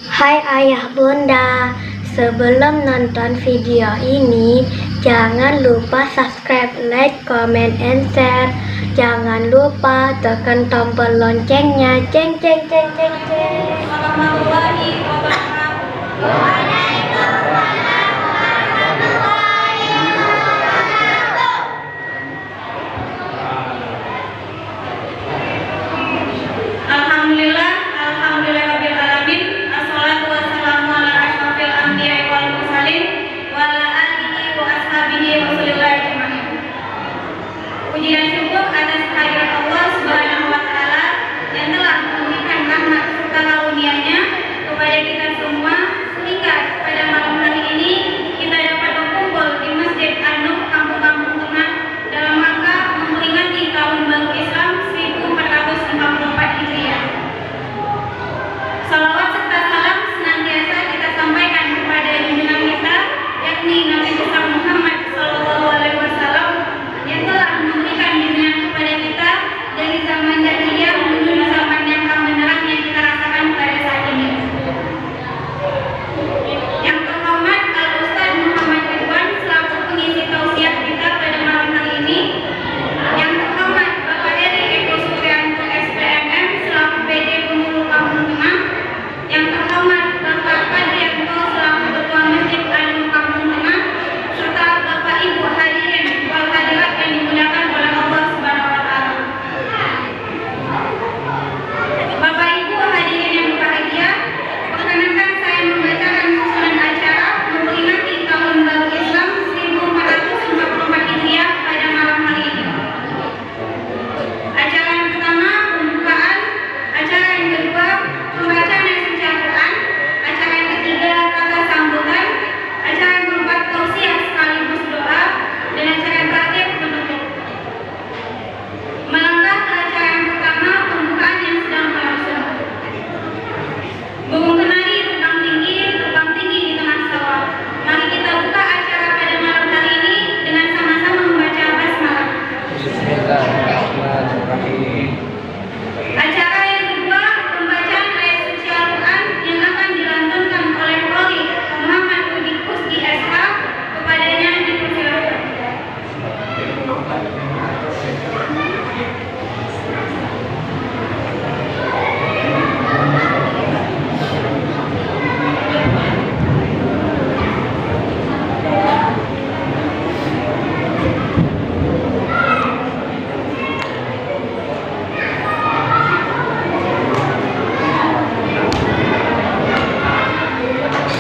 Hai ayah bunda, sebelum nonton video ini, jangan lupa subscribe, like, comment, and share. Jangan lupa tekan tombol loncengnya. Ceng ceng ceng ceng ceng. Warahmatullahi wabarakatuh. Alhamdulillahirabbil alamin. Assalatu wassalamu ala asyrofil anbiya'i wal mursalin wa ala alihi wa ashabihi wa sallallahu ajmain. Puji dan syukur atas kehadirat Allah Subhanahu wa taala yang telah memberikan rahmat serta karunia-Nya kepada kita semua sehingga pada malam hari ini kita dapat berkumpul di Masjid An-Nur Kampung Tengah dalam rangka memperingati Tahun Baru Islam 1444 Hijriah. Salawat serta salam senantiasa kita sampaikan kepada junjungan kita, yakni Nabi besar Muhammad SAW yang telah memberikan bimbingan kepada kita dari zaman jahiliyah menuju zaman yang kebenaran yang kita rasakan pada saat ini. Yang terhormat Al-Ustaz Muhammad Ridwan selaku pengisi tausiah kita pada malam hari ini. Yang terhormat Bapak Eri Eko Supriyanto SPMM selaku PD Pengurus Kampung Tengah. Yang terhormat Bapak Padrianto selaku Ketua Masjid An-Nur Kampung Tengah, serta Bapak Ibu hadirin wal hadirat yang dimuliakan oleh Allah Subhanahu wa taala. Bapak Ibu hadirin yang berbahagia, perkenankan saya membacakan susunan acara memperingati Tahun Baru Islam 1444 Hijriah pada malam hari ini. Acara yang pertama pembukaan, acara yang kedua pembacaan ayat suci Al-Quran, acara yang ketiga kata sambutan, acara yang keempat tausiah sekaligus doa, dan acara yang terakhir penutup. Melangkah ke acara yang pertama pembukaan yang sedang berlangsung. Burung kenari terbang tinggi di tengah sawah. Mari kita buka acara pada malam hari ini dengan sama-sama membaca basmalah. Bismillahirrahmanirrahim. Acara yang kedua pembacaan ayat suci Al-Quran yang akan dilantunkan oleh Qori Muhammad Budi Kusdi SH. Kepadanya dipersilakan.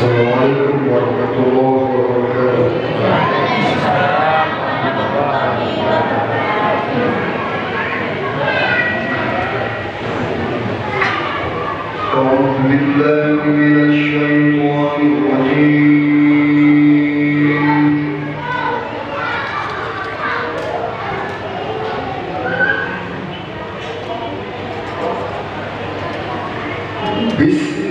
Assalamualaikum warahmatullahi wabarakatuh. أعوذ بالله من الشيطان الرجيم. بسم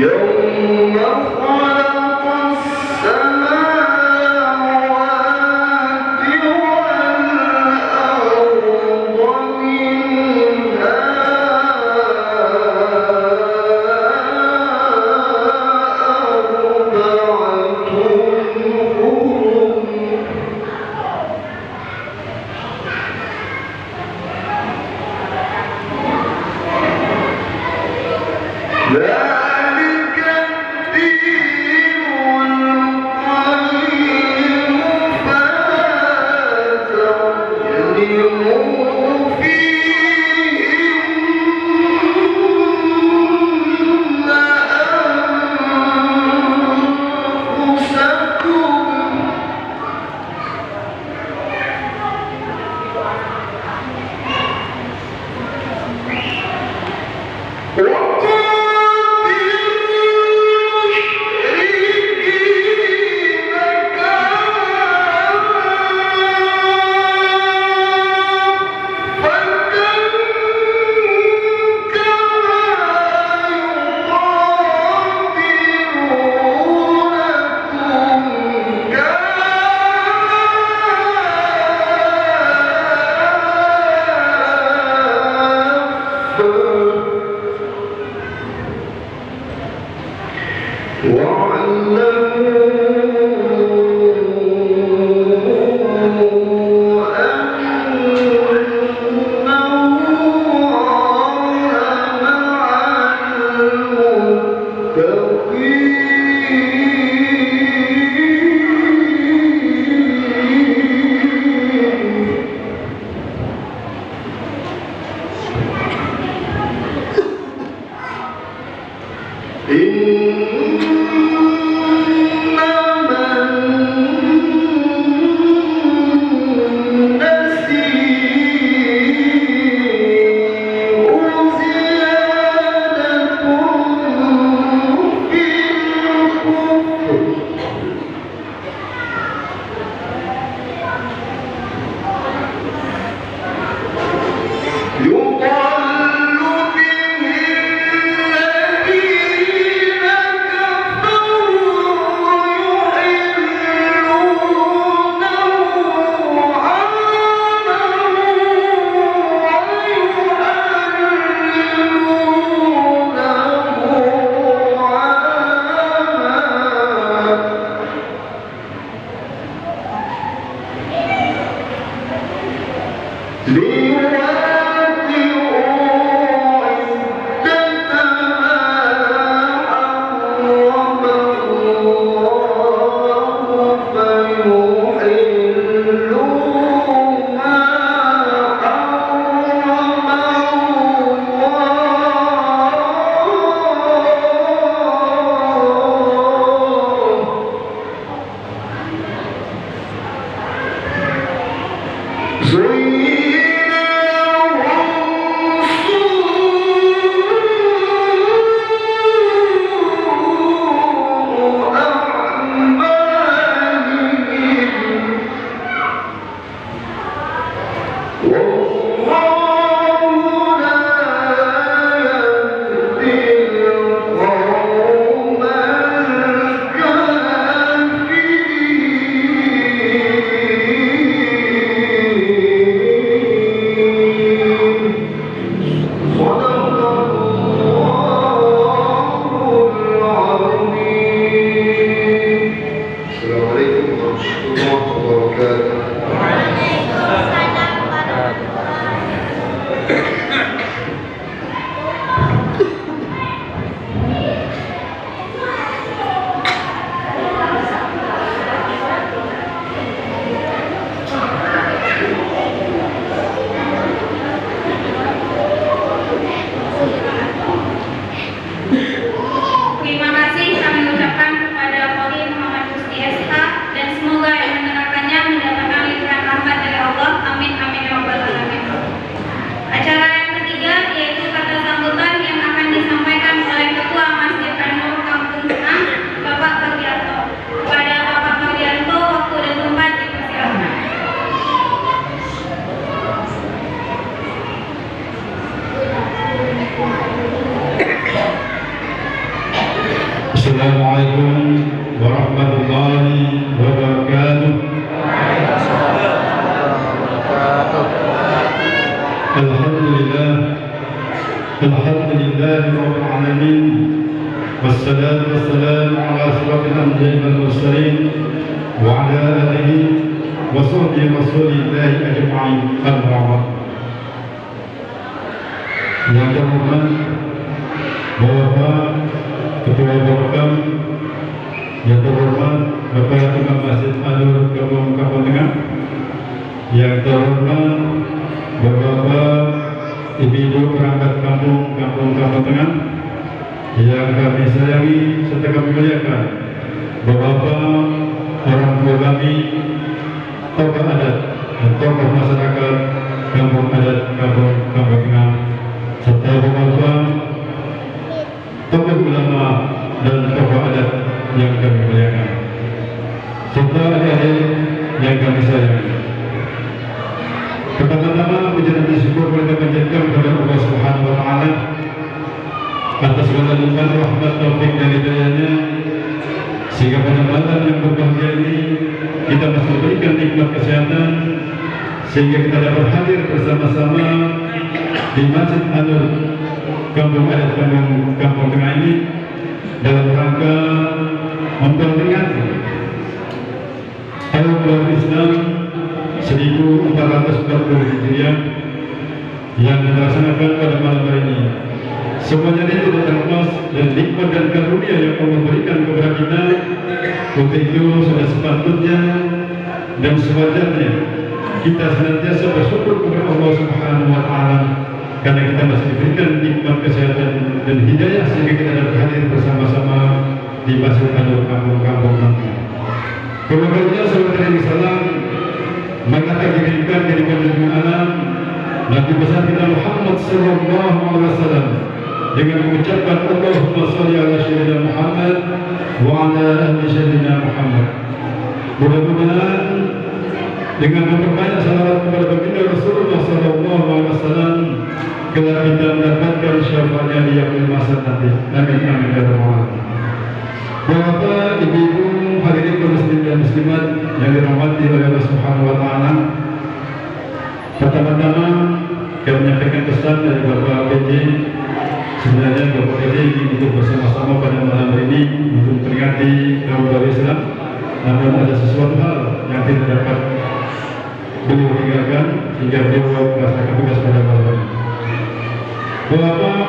يوم خلق السماوات والأرض Assalamualaikum warahmatullahi wabarakatuh. Alhamdulillah rabbil alamin. Wassalatu wassalamu ala asyrafil anbiya'i wal mursalin wa ala alihi wa sahbihi rasulillahi ajma'in. Yang terhormat Bapak Ketua Borkam, yang terhormat Bapak Imam Masjid Anur Kampung Tengah, yang terhormat Bapak Ibu perangkat Kampung Tengah, yang kami sayangi serta kami muliakan, Bapak orang tua kami, tokoh adat dan tokoh masyarakat Kampung Adat Kampung Tengah, serta Bapak tokoh ulama dan tokoh adat yang kami muliakan, serta adik-adik yang kami sayangi. Pertama-tama puji dan syukur kita panjatkan kepada Allah Subhanahu wa taala atas segala limpahan rahmat, taufik dan hidayahnya, sehingga pada malam yang berbahagia ini kita masih diberikan nikmat kesehatan sehingga kita dapat hadir bersama-sama di Masjid Anur Kampung Adat Kampung Tengah ini dalam rangka memperingati tahun baru Islam 1440 Hijriah yang dilaksanakan pada malam hari ini. Semuanya ini tidak terlepas dan nikmat dan karunia yang Allah berikan kepada kita. Untuk itu sudah sepatutnya dan sewajarnya kita senantiasa bersyukur kepada Allah Subhanahu wa taala karena kita masih diberikan nikmat kesehatan dan hidayah sehingga kita dapat hadir bersama-sama di Masjid Anur Kampung nanti. Kemudian saudara salam maka dikirimkan dari penjuru alam Nabi besar kita Muhammad sallallahu alaihi wasallam dengan mengucapkan Allahumma shalli ala sayyidina Muhammad wa ala ali sayyidina Muhammad. Mudah-mudahan dengan memperbanyak salawat kepada baginda Rasulullah sallallahu alaihi wasallam kelak kita mendapatkan syafaatnya di yaumil mahsyar nanti. Amin amin ya rabbal alamin. Bapak, Ibu, hadirin kaum muslimin dan muslimat yang dirahmati oleh Allah Subhanahu wa taala. Pertama-tama kami menyampaikan pesan dari Bapak PJ. Sebenarnya Bapak PJ ingin untuk bersama-sama pada malam ini untuk memperingati tahun baru Islam. Namun ada sesuatu hal yang tidak dapat beliau tinggalkan hingga beliau melaksanakan tugas pada malam hari. Bapak,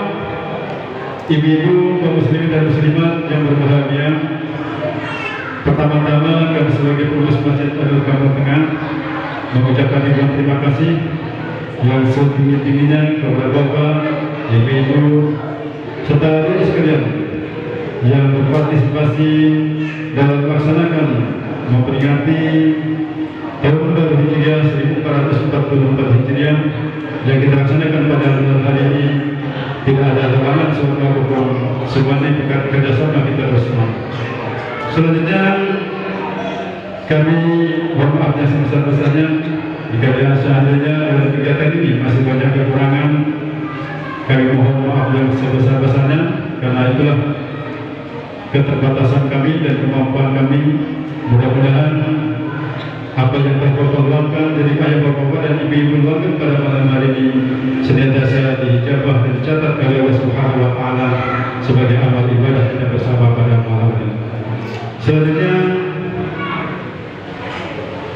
ibu-ibu, kaum muslimin dan muslimat yang berbahagia, pertama-tama kami sebagai pengurus Masjid Darul Kamal Tengah mengucapkan ribuan terima kasih yang setinggi-tingginya kepada Bapak, ibu-ibu, serta adik sekalian yang berpartisipasi dalam melaksanakan memperingati Tahun Baru Hijriah 1444 Hijriah yang kita laksanakan pada hari ini. Tidak ada halangan semuanya kerjasama kita bersama. Selanjutnya kami mohon maaf yang sebesar-besarnya jika seandainya dalam kegiatan ini masih banyak kekurangan. Kami mohon maaf yang sebesar-besarnya karena itulah keterbatasan kami dan kemampuan kami. Mudah-mudahan apa yang terpotong-potongkan dari ayah bapak dan ibu-ibu luarkan pada malam hari ini senantiasa dijabah dan dicatat oleh Allah Subhanahu wa Ta'ala sebagai amal ibadah kita bersama pada malam ini. Selanjutnya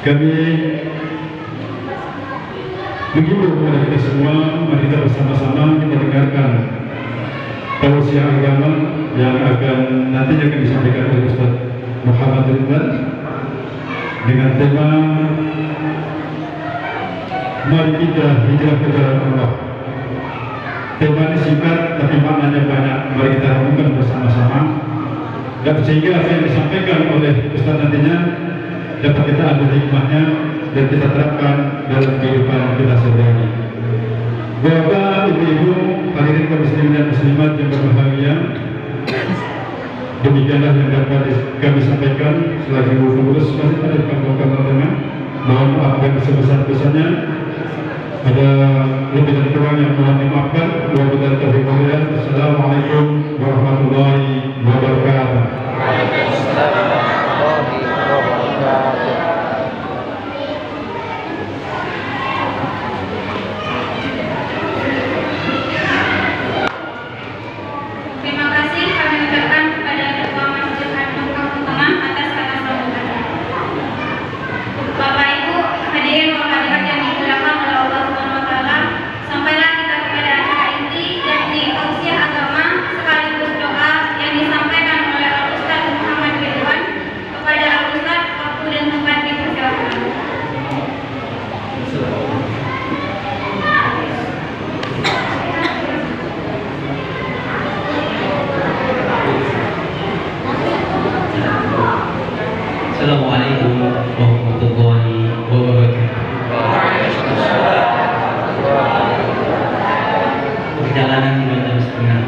kami mengimbau kepada kita semua, mari kita bersama-sama kita dengarkan tausiah agama yang akan nantinya akan disampaikan oleh Ustaz Muhammad Ridwan dengan tema mari kita hijrah ke jalan Allah. Tema ini singkat tapi maknanya banyak. Mari kita renungkan bersama-sama dan sehingga apa yang disampaikan oleh Ustaz nantinya dapat kita ambil hikmahnya dan kita terapkan dalam kehidupan kita sehari-hari. Bapak, ibu-ibu, hadirin kaum muslimin dan muslimat yang berbahagia, demikianlah yang dapat kami sampaikan selaku pengurus Masjid Darul Kamal Tengah. Mohon maaf yang sebesar-besarnya. Ada lebih dan kurang yang mohon dimaafkan. Wabillahi taufiq wal hidayah. Assalamualaikum warahmatullahi wabarakatuh. Terima kasih kami ucapkan kepada Ketua Masjid Darul Kamal Tengah atas kata sambutannya. Bapak Ibu, hadirin wal hadirat yang dimuliakan oleh Allah Subhanahu wa Ta'ala, sampailah kita kepada acara inti yakni tausiah agama sekaligus doa yang disampaikan oleh Al-Ustaz Muhammad Ridwan kepada Al-Ustaz. Waktu dan tempat dipersilakan. Assalamualaikum warahmatullahi wabarakatuh. Perjalanan 2 tahun setengah,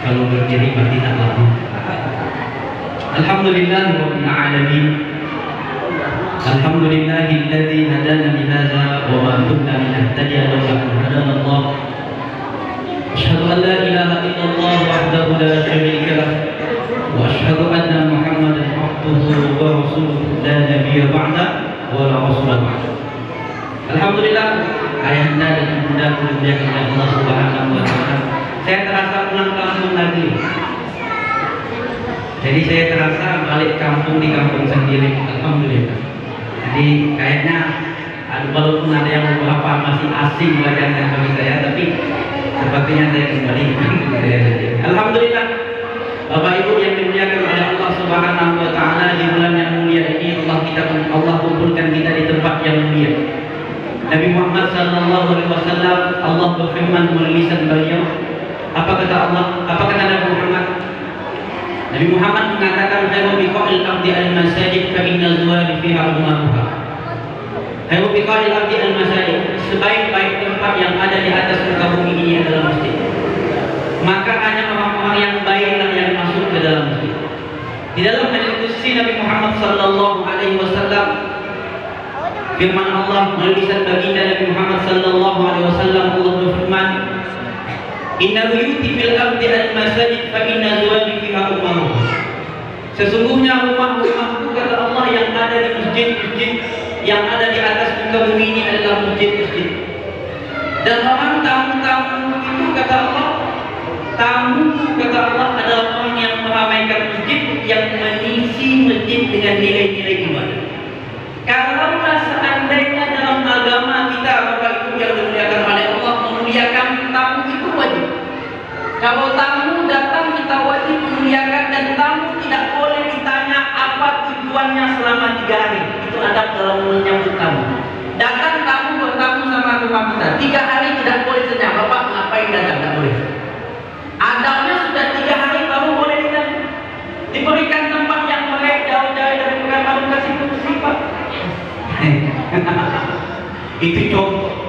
kalau berdiri berarti tak lama. Alhamdulillah rabbil alamin. Alhamdulillahilladzi hadana li hadza wa ma kunna linahtadiya laula an hadana Allah. Asyhadu an la ilaha illallah wahdahu la syarika lah wa asyhadu anna Muhammadan abduhu wa rasuluhu la nabiyya ba'da wa la rasula ba'da. Alhamdulillah, ayahanda dan ibunda dimuliakan oleh Allah Subhanahu wa Ta'ala. Saya terasa pulang kampung lagi. Jadi saya terasa balik kampung di kampung sendiri. Alhamdulillah. Jadi kayaknya walaupun ada yang beberapa masih asing wajahnya bagi saya, tapi sepertinya saya kembali ke kampung saya sendiri. Alhamdulillah. Bapak Ibu yang dimuliakan oleh Allah Subhanahu wa Ta'ala, di bulan yang mulia ini Allah kumpulkan kita di tempat yang mulia. Nabi Muhammad sallallahu alaihi wasallam, Allah berfirman melalui lisan beliau. Apa kata Allah? Apa kata Nabi Muhammad? Nabi Muhammad mengatakan, "Khairu biqa'il ardi al-masajid fa inna zuwari fiha ummaruha." Khairu biqa'il ardi al-masajid, sebaik-baik tempat yang ada di atas muka bumi ini adalah masjid. Maka hanya orang-orang yang baiklah yang masuk ke dalam masjid. Di dalam hadis qudsi Nabi Muhammad sallallahu alaihi wasallam, firman Allah melalui lisan baginda Nabi Muhammad sallallahu alaihi wasallam, Allah berfirman, "Inna buyuti fil ardi al-masajid fa inna zuwari fiha ummaruha." Sesungguhnya rumah-rumahku, kata Allah, yang ada di masjid-masjid yang ada di atas muka bumi ini adalah masjid-masjid. Dan orang tamu-tamu itu, kata Allah, tamu, kata Allah, adalah orang yang meramaikan masjid, yang mengisi masjid dengan nilai-nilai ibadah. Kalaulah seandainya dalam agama Kalau tamu datang kita wajib memuliakan, dan tamu tidak boleh ditanya apa tujuannya selama 3 hari. Itu adab dalam menyambut tamu. Datang tamu bertamu sama rumah kita, 3 hari tidak boleh tanya, Bapak ngapain datang? Tidak boleh. Adabnya sudah 3 hari baru boleh ditanya. Diberikan tempat yang melek jauh-jauh dari Pekanbaru kasih kursi Pak. Itu contoh.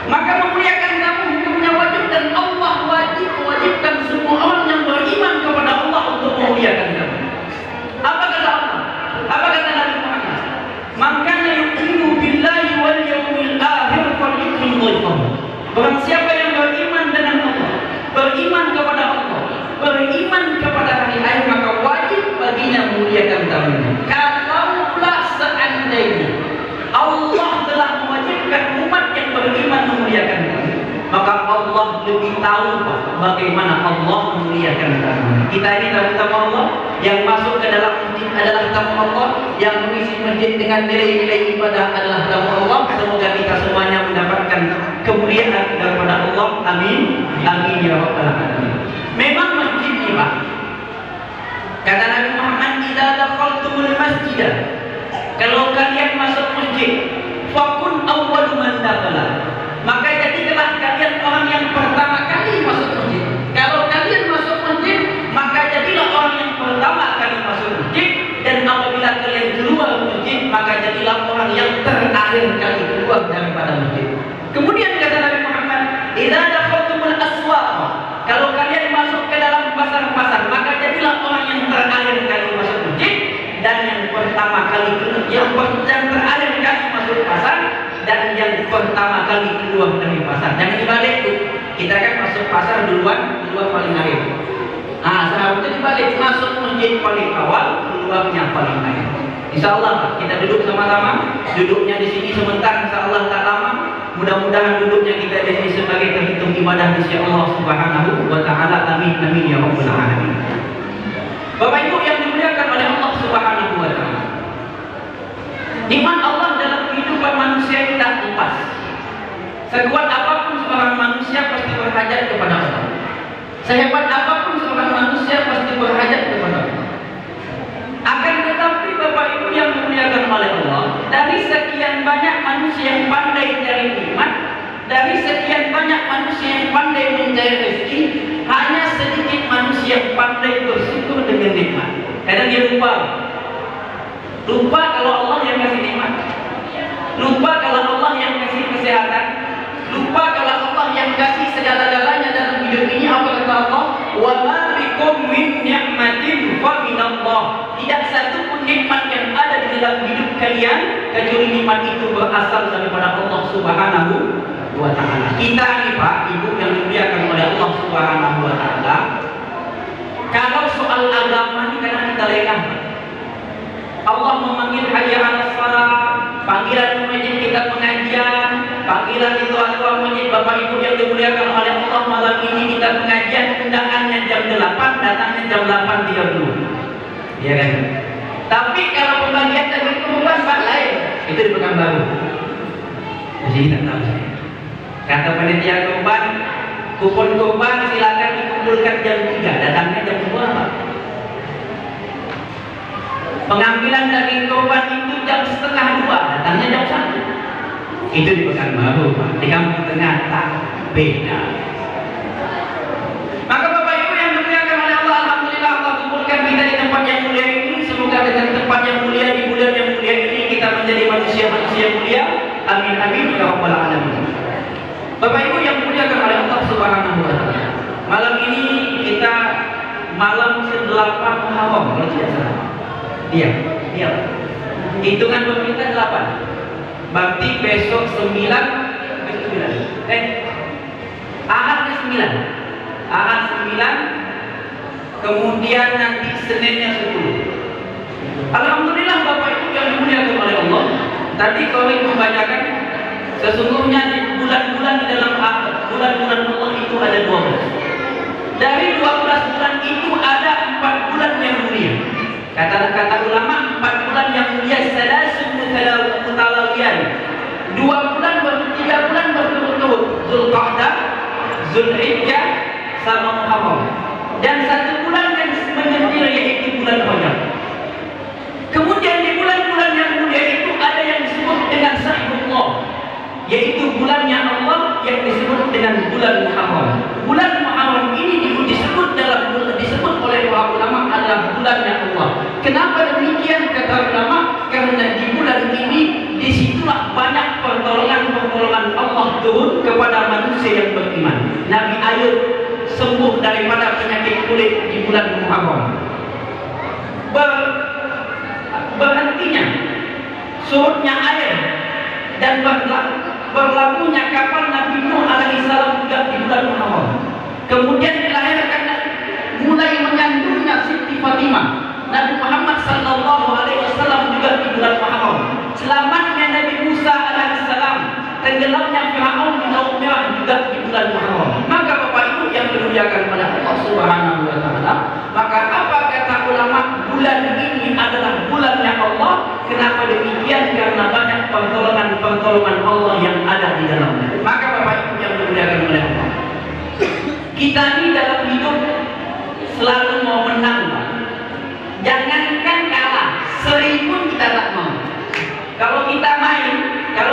Maka memuliakan tamu hukumnya wajib, dan Allah mewajibkan semua orang yang beriman kepada Allah untuk memuliakan tamu. Apa kata Allah? Apa kata Nabi Muhammad? Maka yu'minu billahi wal yawmil akhir falyukrim dhaifahu. Barang siapa yang beriman dengan Allah, beriman kepada Allah, beriman kepada hari akhir, maka wajib baginya memuliakan tamunya. Kalaulah seandainya Allah telah mewajibkan umat yang beriman memuliakan tamu, maka Allah lebih tahu bagaimana Allah memuliakan tamu. Kita ini tamu Allah, yang masuk ke dalam masjid adalah tamu Allah, yang mengisi masjid dengan nilai-nilai ibadah adalah tamu Allah. Semoga kita semuanya mendapatkan kemuliaan daripada Allah. Amin. Amin ya rabbal alamin. Memang masjid ini Pak, kata Nabi Muhammad, idza dakhaltumul masjid, kalau kalian masuk masjid, fakun awwalu man dakhala, maka jadilah kalian orang yang pertama kali masuk masjid. Kalau kalian masuk masjid, maka jadilah orang yang pertama kali masuk masjid, dan apabila kalian keluar masjid, maka jadilah orang yang terakhir kali keluar daripada masjid. Kemudian kata Nabi Muhammad, idza dakhaltumul aswaq, kalau kalian masuk ke dalam pasar-pasar, maka jadilah orang yang terakhir kali masuk masjid, dan yang pertama kali yang terakhir kali masuk pasar, dan yang pertama kali keluar dari pasar. Jangan dibalik tuh. Kita kan masuk pasar duluan, keluar paling akhir. Seharusnya dibalik, masuk masjid paling awal, keluarnya paling akhir. Insya Allah kita duduk sama-sama. Duduknya di sini sebentar, insya Allah tak lama. Mudah-mudahan duduknya kita di sini sebagai terhitung ibadah di sisi Allah Subhanahu wa Ta'ala. Amin amin ya rabbal alamin. Bapak Ibu yang dimuliakan oleh Allah Subhanahu wa Ta'ala, nikmat Allah dalam kehidupan manusia tidak lepas. Sekuat apapun seorang manusia pasti berhajat kepada Allah. Sehebat apapun seorang manusia pasti berhajat kepada Allah. Akan tetapi Bapak Ibu yang dimuliakan oleh Allah, dari sekian banyak manusia yang pandai cari nikmat, dari sekian banyak manusia yang pandai mencari rezeki, hanya sedikit manusia yang pandai bersyukur dengan nikmat. Karena dia lupa kalau Allah yang kasih nikmat, lupa kalau Allah yang kasih kesehatan, lupa kalau Allah yang kasih segala-galanya dalam hidup ini. Apa kata Allah? Wa ma bikum min ni'matin fa minallah. Tidak satu pun nikmat yang ada di dalam hidup kalian kecuali nikmat itu berasal daripada Allah Subhanahu wa Ta'ala. Kita ini Pak Ibu yang dimuliakan oleh Allah Subhanahu wa Ta'ala, kalau soal agama ini kadang kita lengah. Allah memanggil hayya 'alas shalah, panggilan masjid kita pengajian, panggilan itu ketua masjid Bapak Ibu yang dimuliakan oleh Allah, malam ini kita pengajian, undangannya jam 8, datangnya jam 8.30. Iya kan? Tapi kalau pembagian daging kurban Pak lain, itu di Pekanbaru. Di sini tak tahu saya. Kata panitia kurban, kupon kurban silakan dikumpulkan jam 3, datangnya jam 2 Pak. Pengambilan daging kurban itu jam 1:30, datangnya jam 1. Itu di Pekanbaru Pak. Di Kampung Tengah tak beda. Maka Bapak Ibu yang dimuliakan oleh Allah, alhamdulillah Allah kumpulkan kita di tempat yang mulia ini. Semoga dengan tempat yang mulia, di bulan yang mulia ini, kita menjadi manusia-manusia mulia. Amin amin ya rabbal alamin. Bapak Ibu yang dimuliakan oleh Allah Subhanahu wa Ta'ala, malam ini kita malam ke-8 Muharram kalau tidak salah. Iya. Hitungan pemerintah 8. Berarti besok 9. Ahad ke 9. Ahad 9. Kemudian nanti Seninnya 10. Alhamdulillah Bapak Ibu yang dimuliakan oleh Allah. Tadi kau membacakan sesungguhnya di bulan-bulan di dalam bulan-bulan Allah itu ada 12. Dari 12 bulan itu ada 4 bulan yang mulia. Kata ulama 4 bulan yang mulia salasun mutalawiyan. 2 bulan 3 bulan berturut-turut, Zulqa'dah, Zulhijjah, sama Muharram. Dan satu bulan yang menyendiri yaitu bulan Rajab. Kemudian di bulan-bulan yang mulia itu ada yang disebut dengan Syahrullah, yaitu bulannya Allah yang disebut dengan bulan Muharram. Bulan Muharram ini disebut oleh para ulama adalah bulannya Allah. Kenapa demikian kata ulama? Karena di bulan ini disitulah banyak pertolongan Allah turun kepada manusia yang beriman. Nabi Ayub sembuh daripada penyakit kulit di bulan Muharram. Berhentinya surutnya air dan berlabuhnya kapal Nabi Nuh alaihissalam juga di bulan Muharram. Kemudian dilahirkan mulai mengandungnya Siti Fatimah Nabi Muhammad sallallahu alaihi wasallam juga di bulan Muharram. Selamatnya Nabi Musa alaihissalam, tenggelamnya Firaun di Laut Merah juga di bulan Muharram. Maka Bapak Ibu yang dimuliakan oleh Allah Subhanahu wa taala, maka apa kata ulama? Bulan ini adalah bulannya Allah. Kenapa demikian? Karena banyak pertolongan Allah yang ada di dalamnya. Maka Bapak Ibu yang dimuliakan oleh Allah, kita ini dalam hidup selalu mau menang, Pak. Jangankan kalah, seri pun kita tak mau. Kalau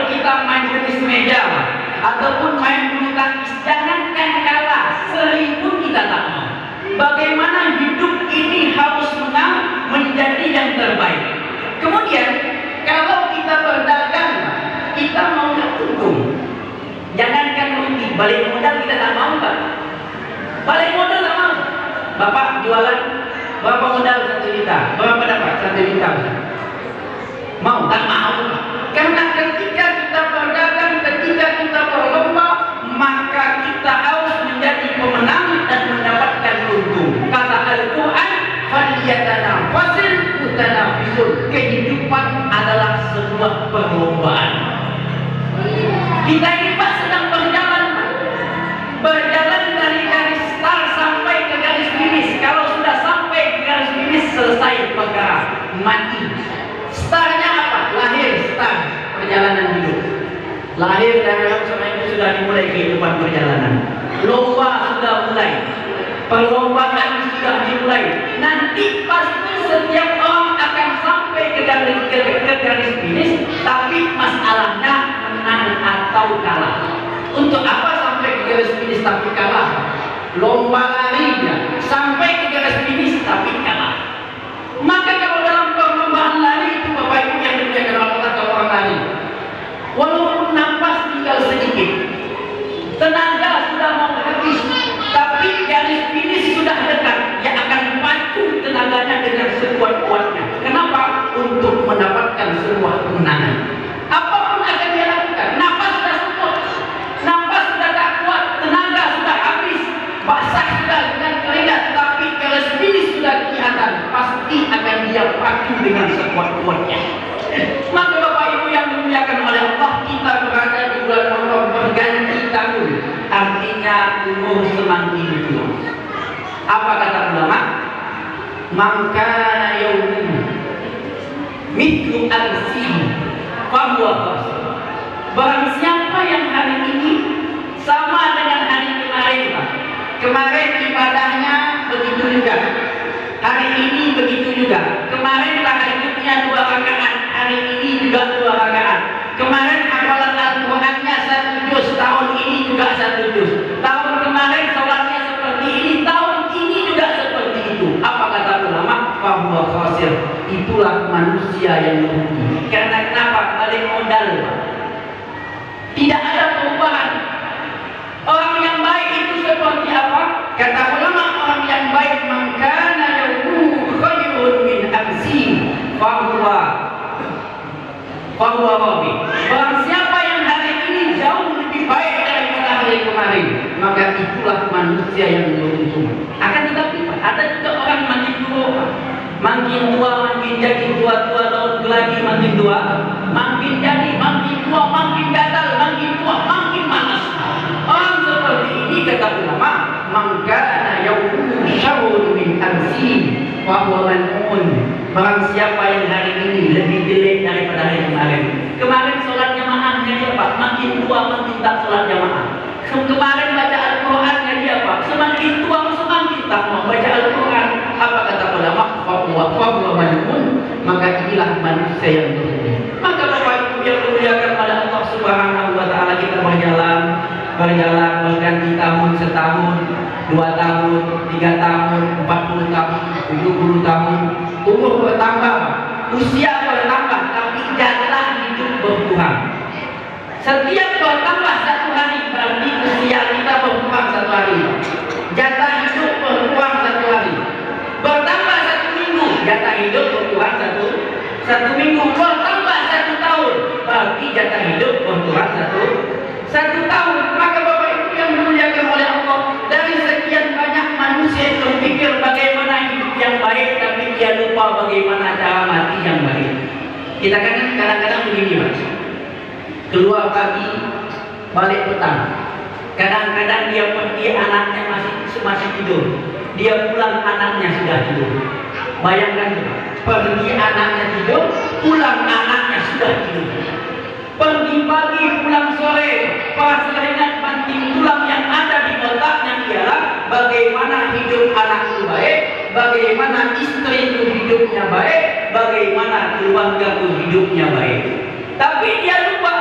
kita main tenis meja, Pak, ataupun main bulu tangkis, jangankan kalah, seri pun kita tak mau. Bagaimana hidup ini harus menang, menjadi yang terbaik. Kemudian kalau kita berdagang, kita mau untung. Jangankan rugi, balik modal kita tak mau, Pak. Balik modal tak mau. Bapak jualan berapa modal 1 juta? Berapa dapat 1 juta? Mau? Tak mau. Karena ketika kita berdagang, ketika kita berlomba, maka kita harus menjadi pemenang dan mendapatkan untung. Kata Al-Quran, "Falyatanaffasil mutanafisun." Kehidupan adalah sebuah perlombaan. Kita ini Pak sedang berjalan dari garis start sampai ke garis finish. Kalau sudah sampai ke garis finish, selesai perkara, mati. Startnya apa? Lahir, start perjalanan hidup. Lahir dari orang sama ibu sudah dimulai kehidupan perjalanan. Lomba sudah mulai, perlombaan sudah dimulai. Nanti pasti setiap orang akan sampai ke garis finish, tapi masalahnya menang atau kalah. Untuk apa sampai ke garis finish tapi kalah? Lomba larinya sampai ke garis finish tapi kalah. Maka kalau dalam perlombaan lari itu Bapak Ibu yang dimuliakan Allah, kalau orang lari, walaupun nafas tinggal sedikit, tenaga sudah mau habis, tapi garis finish sudah dekat, dia akan pacu tenaganya dengan sekuat-kuatnya. Kenapa? Untuk mendapatkan sebuah kemenangan. Apapun akan dia lakukan, nafas sudah support, nafas sudah tak kuat, tenaga sudah habis, basah sudah dengan keringat, tapi garis finish sudah kelihatan, pasti akan dia pacu dengan sekuat-kuatnya. Maka Bapak Ibu yang dimuliakan oleh Allah, kita berada di bulan Muharram berganti tahun, artinya umur semakin tua. Apa kata ulama? Maka yaumu mithlu al-sin fahuwa khasir. Barang siapa yang hari ini sama dengan hari kemarin, Pak. Kemarin ibadahnya begitu juga, hari ini begitu juga. Kemarin tahajudnya 2 rakaat, hari ini juga 2 rakaat. Kemarin hafalan Al-Qur'annya 1 juz, tahun ini juga 1 juz. Tahun kemarin sholatnya seperti ini, tahun ini juga seperti itu. Apa kata ulama? Fahuwa khasir. Itulah manusia yang merugi. Karena kenapa? Balik modal, Pak. Tidak ada perubahan. Orang yang baik itu seperti apa? Kata ulama, orang yang baik, mangkana yaumu khairun min amsi fahuwa rabi. Barang siapa yang hari ini jauh lebih baik daripada hari kemarin, maka itulah manusia yang beruntung. Akan tetapi ada juga orang makin tua, makin jadi tua-tua, tahun lagi makin tua, makin jadi makin tua, makin gatal, makin tua, makin malas. Orang seperti ini kata ulama, mangkana yaumu syarrun min amsi fahuwa mal'un. Barang siapa yang hari ini lebih jelek daripada hari kemarin. Kemarin sholat jamaahnya dia Pak, makin tua makin tak sholat jamaah. Kemarin baca Al-Qurannya dia Pak, semakin tua membaca Al-Quran. Apa kata ulama? Fahuwa majnun. Maka inilah manusia yang berhenti. Maka Bapak Ibu yang dimuliakan pada Allah Subhanahu wa Ta'ala, kita berjalan berganti tahun, setahun, 2 tahun, 3 tahun, 40 tahun, 70 tahun, umur bertambah, usia bertambah, tapi jatah hidup berkurang. Setiap bertambah 1 hari berarti usia kita berkurang 1 hari. Jatah hidup berkurang 1 hari. Bertambah 1 minggu, jatah hidup berkurang 1 minggu. Bertambah 1 tahun, berarti jatah hidup berkurang 1 tahun. Maka Bapak Ibu yang dimuliakan oleh Allah, dari sekian banyak manusia yang berpikir bagaimana hidup yang baik, tapi dia lupa bagaimana cara mati yang baik. Kita kan kadang-kadang begini, Mas. Keluar pagi, balik petang. Kadang-kadang dia pergi, anaknya masih tidur. Dia pulang, anaknya sudah tidur. Bayangkan, pergi anaknya tidur, pulang anaknya sudah tidur. Pergi pagi, pulang sore, pas teringat banting tulang yang ada di otaknya ialah bagaimana hidup anakku baik, bagaimana istriku hidupnya baik, bagaimana keluargaku hidupnya baik. Tapi dia lupa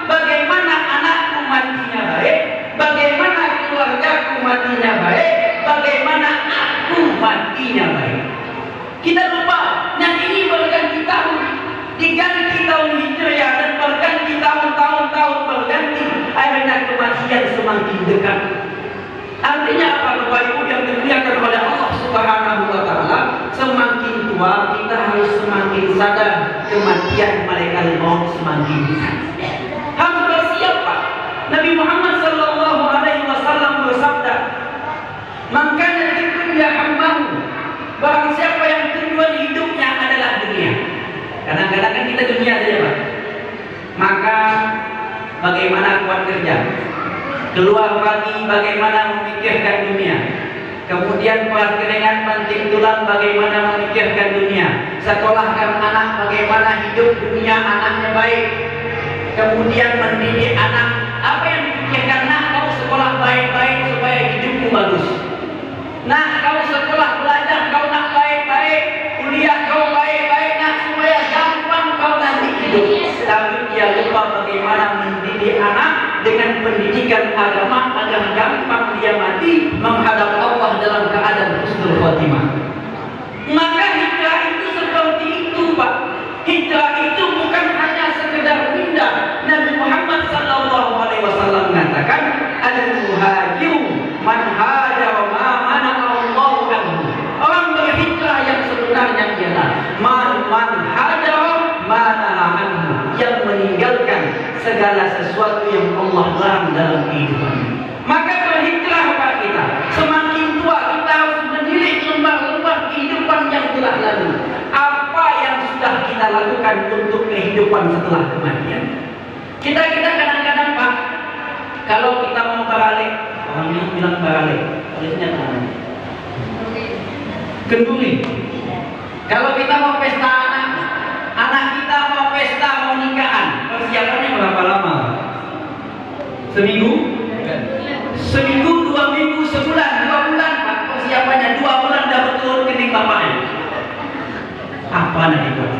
bagaimana anakku matinya baik, bagaimana keluargaku matinya baik, bagaimana aku matinya baik. Kita lupa, yang ini berganti tahun, diganti tahun Hijriah dan berganti tahun-tahun berganti, akhirnya kematian semakin dekat. Artinya apa, Bapak Ibu yang dimuliakan oleh Allah Subhanahu wa Ta'ala? Semakin tua kita harus semakin sadar kematian malaikat maut semakin dekat. Harus bersiap, Pak. Nabi Muhammad sallallahu alaihi wasallam bersabda, "Man kana fi dunya hammahu." Barang siapa yang tujuan hidupnya adalah dunia. Kadang-kadang kan kita dunia saja, Pak. Maka bagaimana kuat kerja? Keluar pagi bagaimana memikirkan dunia. Kemudian pas keringat banting tulang bagaimana memikirkan dunia. Sekolahkan anak bagaimana hidup dunia anaknya baik. Kemudian mendidik anak, apa yang dipikirkan? Nah, kau sekolah baik-baik supaya hidupmu bagus. Nah, kau sekolah belajar, kau nak baik-baik, kuliah kau baik-baik, nah supaya gampang kau nanti hidup. Tapi dia lupa bagaimana mendidik anak dengan pendidikan agama agar gampang dia mati menghadap Allah dalam keadaan husnul khotimah. Maka hijrah itu seperti itu, Pak. Hijrah itu bukan hanya sekedar pindah. Nabi Muhammad sallallahu alaihi wasallam mengatakan, "Al-muhajiru man hajara ma mana Allahu anhu." Orang berhijrah yang sebenarnya ialah man hajara ma naha anhu, yang meninggalkan segala sesuatu yang Allah larang dalam kehidupannya. Maka berhijrah Pak kita. Semakin tua kita harus menilik lembar-lembar kehidupan yang telah lalu. Apa yang sudah kita lakukan untuk kehidupan setelah kematian? Kita kadang-kadang, Pak, kalau kita mau beralih, orang bilang beralih, tulisnya apa? Kenduri. Kalau kita mau pesta anak kita mau pesta, mau nikahan, persiapannya berapa lama? Seminggu? Seminggu, 2 minggu, sebulan, 2 bulan, Pak. Persiapannya 2 bulan dah betul kening bapaknya. Apa nanti buat?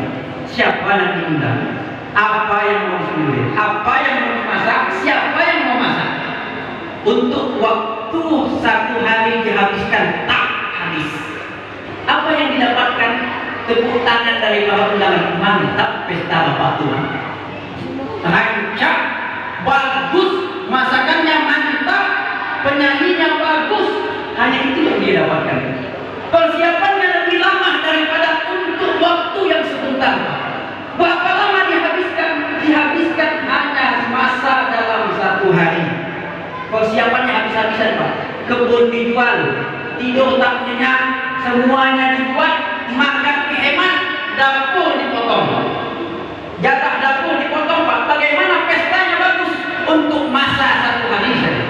Siapa nanti undang? Apa yang mau disembelih? Apa yang mau dimasak? Siapa yang mau masak? Untuk waktu 1 hari dihabiskan tak habis. Apa yang didapatkan? Tepuk tangan dari para undangan. Mantap pesta bapak tua. Rancak, bagus, masakannya mantap, penyanyinya bagus. Hanya itu yang dia dapatkan. Persiapannya lebih lama daripada untuk waktu yang sebentar. Berapa lama dihabiskan? Dihabiskan hanya masa dalam 1 hari. Persiapannya habis-habisan, Pak. Kebun dijual, tidur tak nyenyak, semuanya dibuat, makan dihemat, dapur dipotong. Jatah dapur dipotong, Pak. Bagaimana pestanya bagus untuk masa 1 hari saja.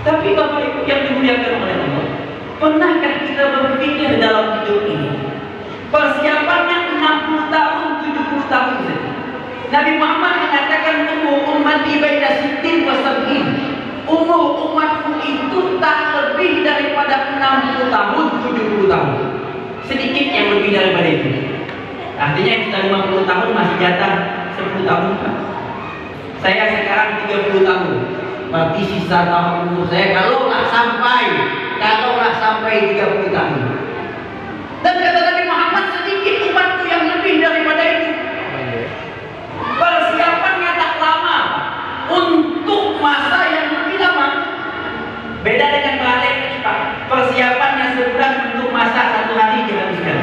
Tapi Bapak Ibu yang dimuliakan oleh Allah, pernahkah kita berpikir dalam hidup ini? Persiapannya 60 tahun, 70 tahun saja. Nabi Muhammad mengatakan umur ummati baina 60 wa 70. umur umatku itu tak lebih daripada 60 tahun, 70 tahun. Sedikit yang lebih daripada itu. Artinya yang sudah 50 tahun masih jatah 10 tahun. Saya sekarang 30 tahun. Berarti sisa tahun umur saya kalau tak sampai 30 tahun. Dan kata Nabi Muhammad, sedikit umatku yang lebih daripada itu. Persiapannya tak lama untuk masa yang lebih lama. Beda dengan balik cepat. Persiapannya sebulan untuk masa 1 hari dihabiskan.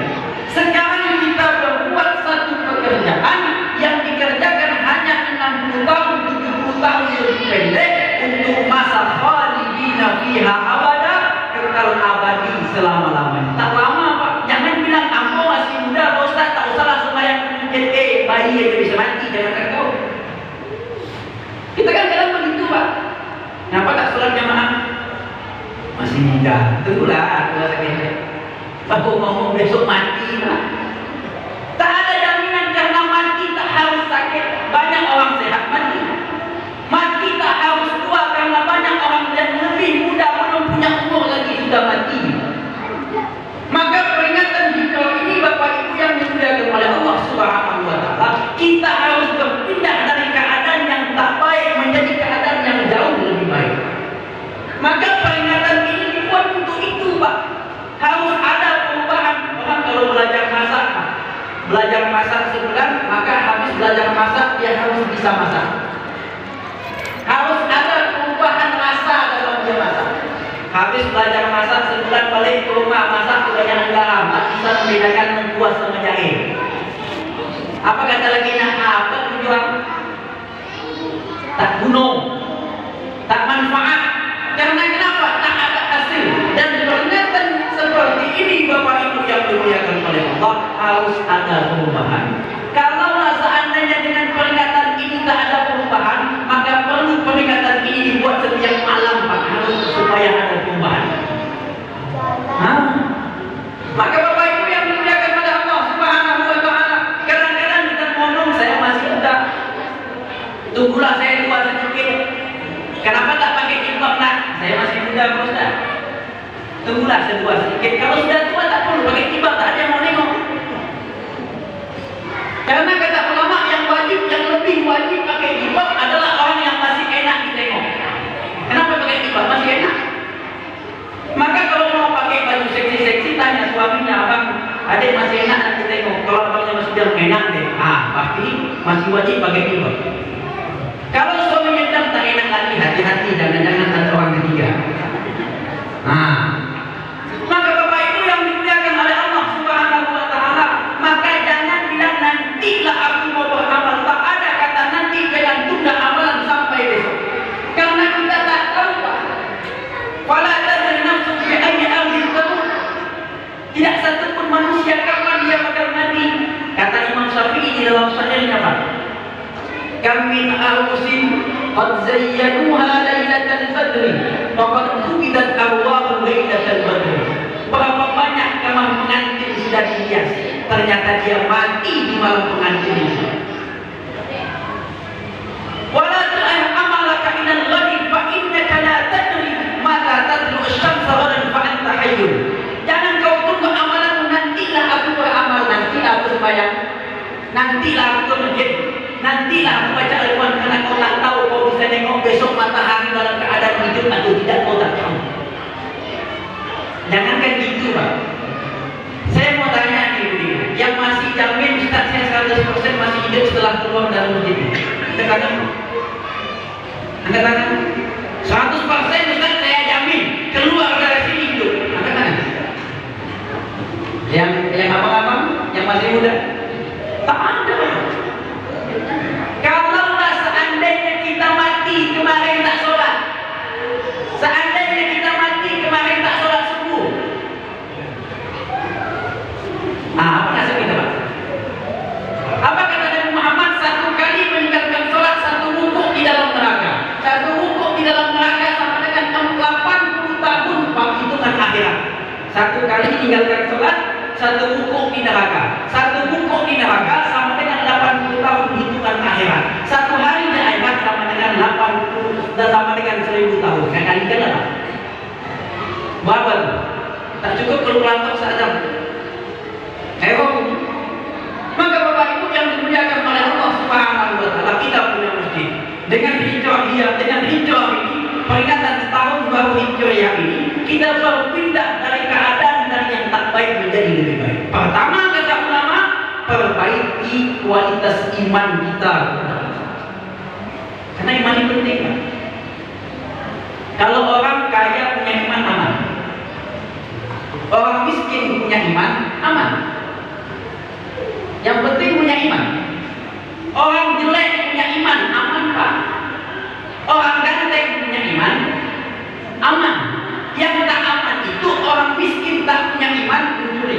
Sekarang kita berbuat satu pekerjaan yang dikerjakan hanya 60 tahun, 70 tahun lebih pendek untuk masa khalidina fiha abada, kekal abadi selama-lamanya. Tak lama Pak. Jangan bilang kamu masih muda Pak Ustaz, tak usahlah sembahyang mungkin bayi aja bisa mati, jangan kau. Kita kan kadang begitu Pak. Kenapa tak sholat jamaah? Masih muda. Tunggulah sakit. Baru ngomong besok mati Pak. Tak ada jaminan karena mati tak harus sakit. Banyak orang sehat mati. Mati tak harus tua karena banyak orang yang lebih muda belum punya umur lagi sudah mati. Maka peringatan hijrah ini Bapak Ibu yang dimuliakan oleh Allah Subhanahu wa taala, kita harus berpindah dari keadaan yang tak baik menjadi keadaan yang jauh lebih baik. Maka peringatan ini dibuat untuk itu Pak. Harus ada perubahan. Orang kalau belajar masak, Pak, belajar masak sebulan, maka habis belajar masak dia harus bisa masak. Harus ada perubahan rasa dalam dia masak. Habis belajar masak sebulan balik ke rumah masak kebanyakan garam, tak bisa membedakan lengkuas sama jahe. Apa kata lagi nak? Apa tujuan? Tak guna, tak manfaat. Karena kenapa? Tak ada hasil. Dan peringatan seperti ini Bapak Ibu yang dimuliakan oleh Allah, harus ada perubahan. Kalau seandainya dengan peringatan ini tak ada perubahan, maka perlu peringatan ini dibuat setiap malam Pak, harus supaya ada perubahan. Maka Bapak Ibu yang dimuliakan oleh Allah Subhanahu wa taala, kadang-kadang kita ngomong saya masih muda. Tunggulah saya tua sedikit. Kenapa tak pakai jilbab nak? Saya masih muda Pak Ustaz. Tunggulah saya tua sedikit. Kalau sudah tua tak perlu pakai jilbab, tak ada yang mau nengok. Karena kata ulama yang lebih wajib pakai jilbab adalah orang yang masih enak ditengok. Kenapa pakai jilbab? Masih enak. Maka kalau mau pakai baju seksi-seksi, tanya suaminya, abang, adik masih enak nanti tengok. Kalau abangnya masih bilang enak deh, pasti masih wajib pakai jilbab. Kalau suaminya bilang tak enak lagi, hati-hati, jangan-jangan ada orang ketiga. Maka Bapak Ibu yang dimuliakan oleh Allah Subhanahu wa taala, maka jangan bilang nantilah aku mau beramal. Tak ada kata nanti, jangan tunda amalan sampai besok. Karena kita tak tahu Pak. Fala tadri nafsun bi ayyi ardin tamut. Tidak satu pun manusia kapan dia bakal mati. Kata Imam Syafi'i di dalam syairnya Pak. Kam min arusin qad zayyanuha lailatal badri faqad qubidat arwahul lailatal badri. Berapa banyak kamar pengantin sudah dihias, ternyata dia mati di malam pengantin itu. Wala tu'ah amalaka minal ghadi fa innaka la tadri mata tadlu asy-syamsa ghadan fa anta hayyun. Jangan kau tunggu amalanmu, nantilah aku beramal, nanti aku sembahyang, nantilah aku ke masjid, nantilah aku baca Al-Quran, karena kau tak tahu kau bisa nengok besok matahari dalam keadaan hidup atau tidak, kau tak tahu. Jangankan gitu Pak. Saya mau tanya nih, yang masih jamin Ustaz saya 100% masih hidup setelah keluar dari masjid, angkat tangan. Angkat tangan. 100% Ustaz saya jamin keluar dari sini hidup, angkat tangan. Yang abang-abang, yang masih muda, tak ada. Kalaulah seandainya kita mati kemarin tak sholat, seandainya kita mati kemarin tak sholat subuh, apa nasib kita Pak? Apa kata Nabi Muhammad? 1 kali meninggalkan sholat, 1 rukuk di dalam neraka. 1 rukuk di dalam neraka sama dengan 80 tahun Pak, hitungan akhirat. 1 kali meninggalkan sholat, 1 rukuk di neraka. 1 rukuk di neraka sama dengan 80 tahun hitungan akhirat. 1 hari di akhirat sama dengan 80 dan sama dengan 1000 tahun. Berapa tuh? Tak cukup kalau kelantar saja. Maka Bapak Ibu yang dimuliakan oleh Allah Subhanahu wa Ta'ala, kita punya masjid dengan hijrah ini, peringatan setahun baru hijrah ini, kita berpindah dari keadaan dari yang tak baik menjadi lebih baik. Pertama kata ulama, perbaiki kualitas iman kita. Karena iman ini penting, Pak. Kalau orang kaya punya iman aman, orang miskin punya iman aman. Yang penting punya iman. Orang jelek punya iman aman, Pak. Orang ganteng punya iman aman. Yang tak aman itu orang miskin tak punya iman mencuri.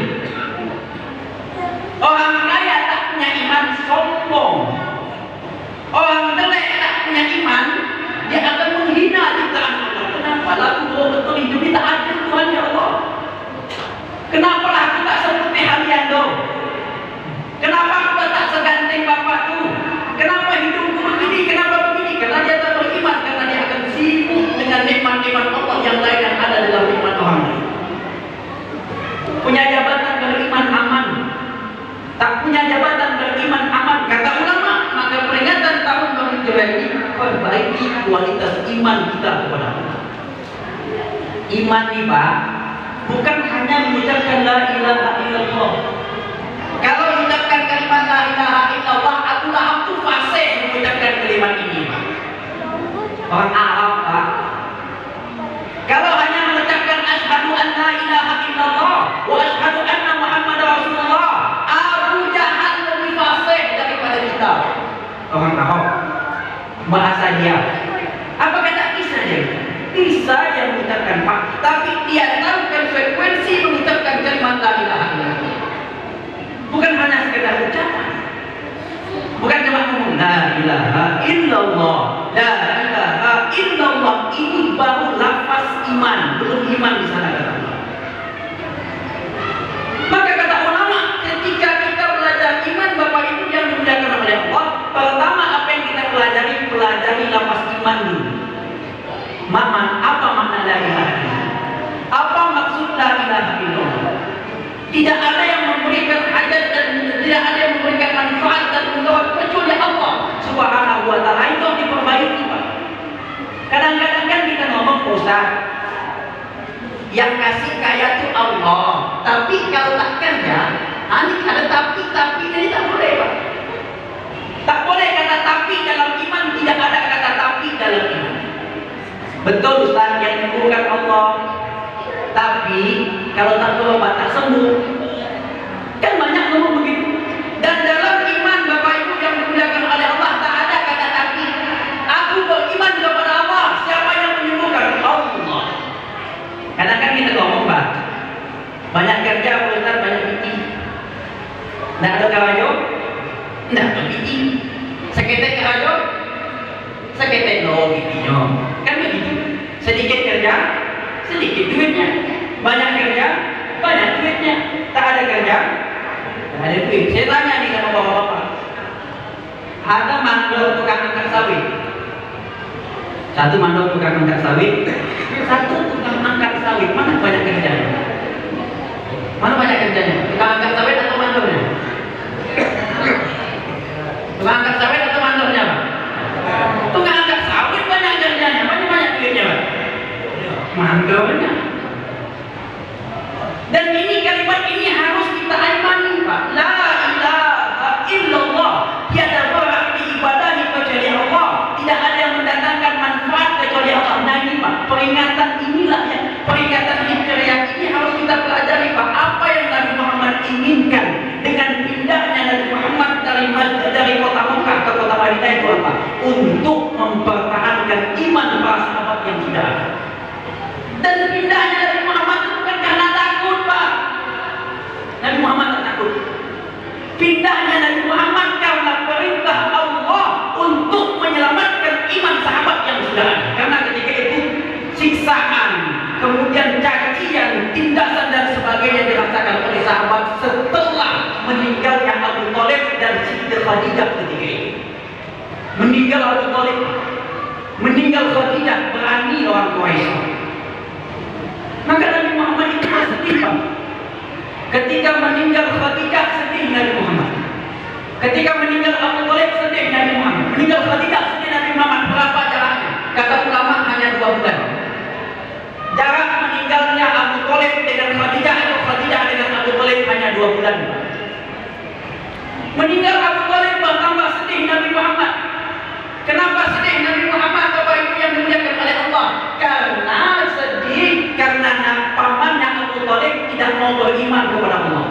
Orang kaya tak punya iman sombong. Orang jelek tak punya iman, dia akan menghina ciptaan Allah. Kenapa laku betul hidup ini tak adil Tuhan ya Allah? Kenapa aku tak seperti kalian dong? Kenapa aku tak seganteng bapakku? Kenapa hidupku begini? Kenapa begini? Karena dia tak beriman, karena dia akan sibuk dengan nikmat-nikmat Allah yang lain yang ada dalam nikmat orang lain. Punya jabatan beriman aman, tak punya jabatan beriman aman. Kata ulama, maka peringatan tahun baru Hijrah ini perbaiki kualitas iman kita kepada Allah. Iman nih Pak, bukan hanya mengucapkan la ilaha illallah. Kalau mengucapkan kalimat la ilaha illallah, Abu Lahab itu fasih mengucapkan kalimat ini, Pak. Orang Arab, Pak. Kalau hanya mengucapkan asyhadu an la ilaha illallah wa asyhadu anna Muhammad Rasulullah, Abu Jahal lebih fasih daripada kita. Orang Arab, bahasa dia. Apa kata Isa dia? Isa yang mengucapkan Pak, tapi dia tahu konsekuensi mengucapkan kalimat la ilaha illallah. Bukan hanya sekedar ucapan, bukan cuma ngomong la ilaha illallah, la ilaha illallah, ini baru lafaz iman, belum iman di sana kata Allah. Maka kata ulama, ketika kita belajar iman Bapak Ibu yang dimuliakan oleh Allah, pertama apa yang kita pelajari lafaz iman dulu. Mama, apa makna la ilaha illallah? Apa maksud la ilaha illallah? Tidak ada yang memberikan hajat dan tidak ada yang memberikan manfaat dan mudarat kecuali Allah Subhanahu wa Ta'ala. Itu yang diperbaiki, Pak. Kadang-kadang kan kita ngomong, Ustaz, yang kasih kaya itu Allah, tapi kalau tak kerja, ini ada tapi ini tak boleh, Pak. Tak boleh kata tapi dalam iman, tidak ada kata tapi dalam iman. Betul Ustaz, yang menyembuhkan Allah, tapi kalau tak berobat tak sembuh. Kan banyak ngomong begitu. Dan dalam iman Bapak Ibu yang dimuliakan oleh Allah, tak ada kata tapi. Aku beriman kepada Allah. Siapa yang menyembuhkan? Allah. Kadang-kadang kita ngomong, Pak, banyak kerja, Ustaz, banyak meeting. Tidak ada karajo, tidak ada meeting. Seketek karajo, seketek no meetingnya. Kan begitu. Sedikit kerja, sedikit duitnya. Banyak kerja, banyak duitnya. Tak ada kerja, tak ada duit. Saya tanya nih sama bapak-bapak, ada mandor tukang angkat sawit, satu mandor tukang angkat sawit, satu tukang angkat sawit. Mana banyak kerjanya? Mana banyak kerjanya? Tukang angkat sawit atau mandornya? Tukang angkat sawit atau mandornya, Pak? Tukang angkat sawit banyak kerjanya, banyak duitnya, Pak. Mandornya. Dan ini kalimat ini harus kita imani, Pak. La ilaha illallah. Tiada berhak diibadahi kecuali Allah. Tidak ada yang mendatangkan manfaat kecuali Allah. Nah ini, Pak, peringatan inilah yang peringatan hijrah ini harus kita pelajari, Pak. Apa yang Nabi Muhammad inginkan dengan pindahnya Nabi Muhammad dari kota Mekah ke kota Madinah itu apa? Untuk mempertahankan iman para sahabat yang sudah ada. Dan pindahnya Nabi Muhammad itu bukan karena takut, Pak. Nabi Muhammad tak takut. Pindahnya Nabi Muhammad karena perintah Allah untuk menyelamatkan iman sahabat yang sudah ada. Karena ketika itu siksaan, kemudian cacian, tindasan dan sebagainya dirasakan oleh sahabat setelah meninggalnya Abu Thalib dan Siti Khadijah ketika itu. Meninggal Abu Thalib, meninggal Khadijah, berani orang Quraisy. Maka Ketika meninggal Khadijah, sedih Nabi Muhammad. Ketika meninggal Abu Thalib, sedih Nabi Muhammad. Meninggal Khadijah, sedih Nabi Muhammad. Berapa jaraknya? Kata ulama hanya 2 bulan. Jarak meninggalnya Abu Thalib dengan Khadijah atau Khadijah dengan Abu Thalib hanya 2 bulan. Meninggal Abu Thalib bertambah sedih Nabi Muhammad. Kenapa sedih Nabi Muhammad? Bapak Ibu yang dimuliakan oleh Allah? Karena sedih karena pamannya Abu Thalib tidak mau beriman kepada Allah.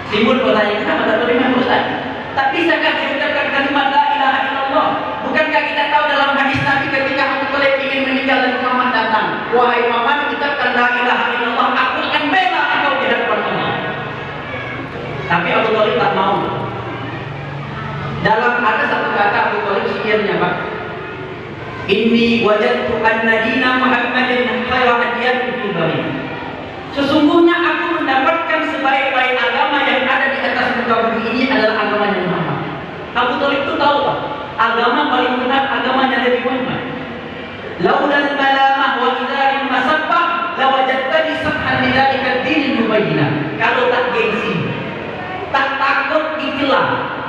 Timbul pertanyaan, kenapa tak beriman Ustaz? Tak bisakah diucapkan kalimat la ilaha illallah? Bukankah kita tahu dalam hadis Nabi ketika Abu Thalib ingin meninggal dan Muhammad datang, wahai paman, ucapkan la ilaha illallah, aku akan bela engkau di hadapan Allah. Tapi Abu Thalib tak mau. Dalam ada satu kata Abu Thalib sihirnya, Pak. Inni wajadtu anna dina Muhammadin khairu adyan fil bari. Sesungguhnya aku mendapatkan sebaik-baik agama yang ada di atas muka bumi ini adalah agamanya Muhammad. Abu Thalib itu tahu, Pak, agama paling benar agamanya Nabi Muhammad. Laulal malamah wa idharil masabbah lawajadtani sabhan lidzalika ad-din mubayyinah. Kalau tak gengsi, tak takut dicela,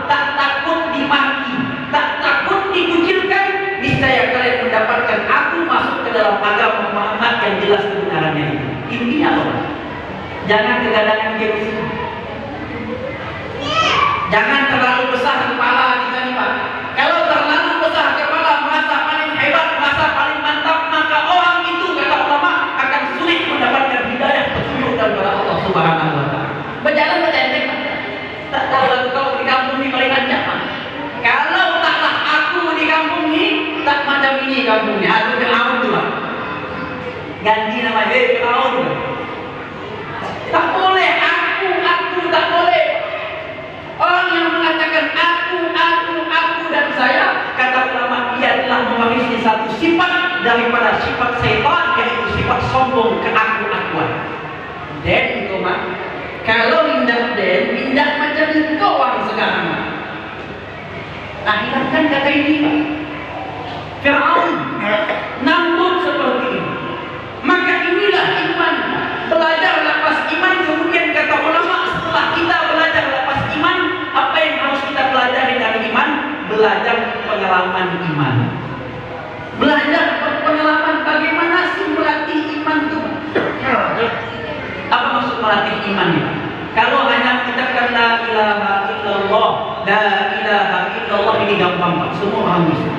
tak takut dimaki, tak takut dikucilkan, niscaya kalian mendapatkan aku masuk ke dalam agama Muhammad yang jelas kebenarannya ini. Intinya apa? Jangan kegadangan gengsi. Jangan terlalu besar kepala kita nih, Pak. Kalau terlalu besar kepala, merasa paling hebat, merasa paling mantap, maka orang itu kata ulama akan sulit mendapatkan hidayah petunjuk daripada Allah Subhanahu wa taala. Berjalan bertenteng, tak tahu lagu kau di kampung ini paling ancam, Pak. Kalau taklah aku di kampung ini, tak macam ini kampung ini. Aku Fir'aun tu, Pak. Ganti nama dia Fir'aun. Tak boleh, aku tak boleh. Orang yang mengatakan aku dan saya, kata ulama, dia telah mewarisi satu sifat daripada sifat syaitan, yaitu sifat sombong, keaku-akuan. Dan itu, Mak, kalau indah macam itu orang sekarang. Hilangkan kata ini, Pak. Fir'aun nambut seperti ini. Maka inilah iman. Belajar lepas iman. Kemudian kata ulama, setelah kita belajar lepas iman, apa yang harus kita pelajari dari iman? Belajar pengalaman iman. Belajar pengalaman bagaimana sih melatih iman itu. Apa maksud melatih iman ini? Kalau hanya mengucapkan la ilaha illallah, la ilaha illallah, ini gampang, Pak. Semua orang bisa.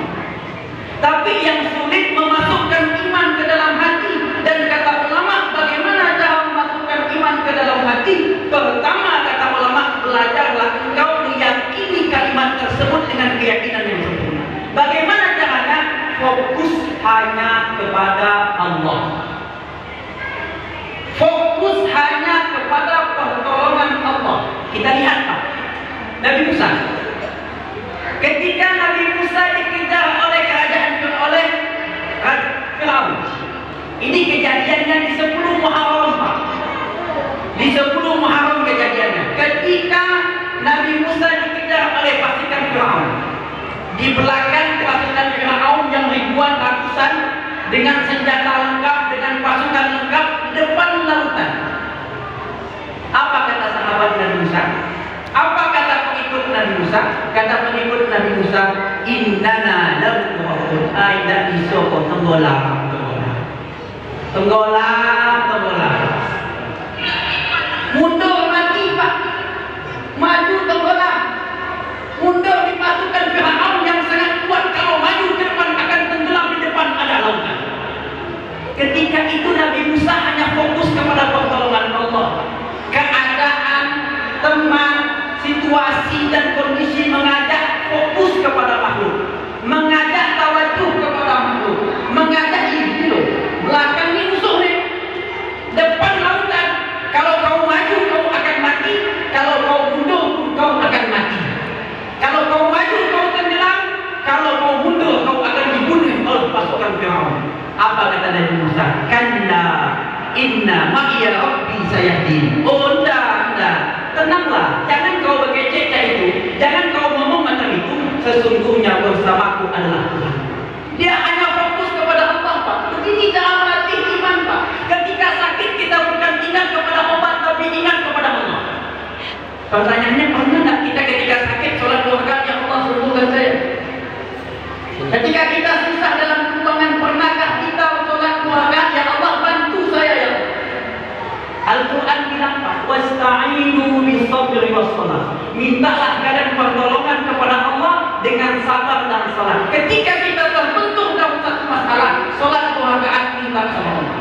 Tapi yang sulit memasukkan iman ke dalam hati. Dan kata ulama, bagaimana cara memasukkan iman ke dalam hati? Pertama, kata ulama, belajarlah engkau meyakini kalimat tersebut dengan keyakinan yang sempurna. Bagaimana caranya? Fokus hanya kepada Allah. Fokus hanya kepada pertolongan Allah. Kita lihat, Pak, Nabi Musa. Ketika Nabi Musa dikejar oleh kerajaan oleh Firaun. Ini kejadiannya di 10 Muharram, Pak. Di 10 Muharram kejadiannya. Ketika Nabi Musa dikejar oleh pasukan Firaun. Di belakang pasukan Firaun yang ribuan ratusan dengan senjata lengkap, dengan pasukan lengkap, depan lautan. Apa kata sahabat Nabi Musa? Apa kata pengikut Nabi Musa? Kata pengikut Nabi Musa, innana lam nu'ud aida isoko tenggolam. Mundur mati, Pak. Maju tenggelam. Mundur di pasukan Firaun yang sangat kuat. Kalau maju ke depan akan tenggelam, di depan ada lautan. Ketika itu Nabi Musa hanya fokus kepada pertolongan Allah. Keadaan, teman, situasi dan kondisi mengajak fokus kepada makhluk. Mengajak tawajuh kepada makhluk. Mengajak ini loh. Belakang ini musuh nih. Depan lautan. Kalau kau maju kau akan mati. Kalau kau mundur kau akan mati. Kalau kau maju kau tenggelam. Kalau kau mundur kau akan dibunuh oleh pasukan Firaun. Apa kata Nabi Musa? Kalla inna ma'iya rabbi sayahdin. Oh enggak. Tenanglah. Jangan kau berkecek itu. Jangan kau ngomong macam itu. Sesungguhnya bersamaku adalah Tuhan. Dia hanya fokus kepada Allah, Pak. Begini cara melatih iman, Pak. Ketika sakit kita bukan ingat kepada obat, tapi ingat Pertanyaannya, pernah nggak kita ketika sakit sholat 2 rakaat, ya Allah sembuhkan saya? Ketika kita susah dalam keuangan, pernahkah kita sholat 2 rakaat, ya Allah bantu saya ya? Al-Quran bilang apa? Wasta'inu bis-sabri was-shalah. Mintalah kalian pertolongan kepada Allah dengan sabar dan salat. Ketika kita terbentur dalam satu masalah, sholat 2 rakaat minta sama Allah.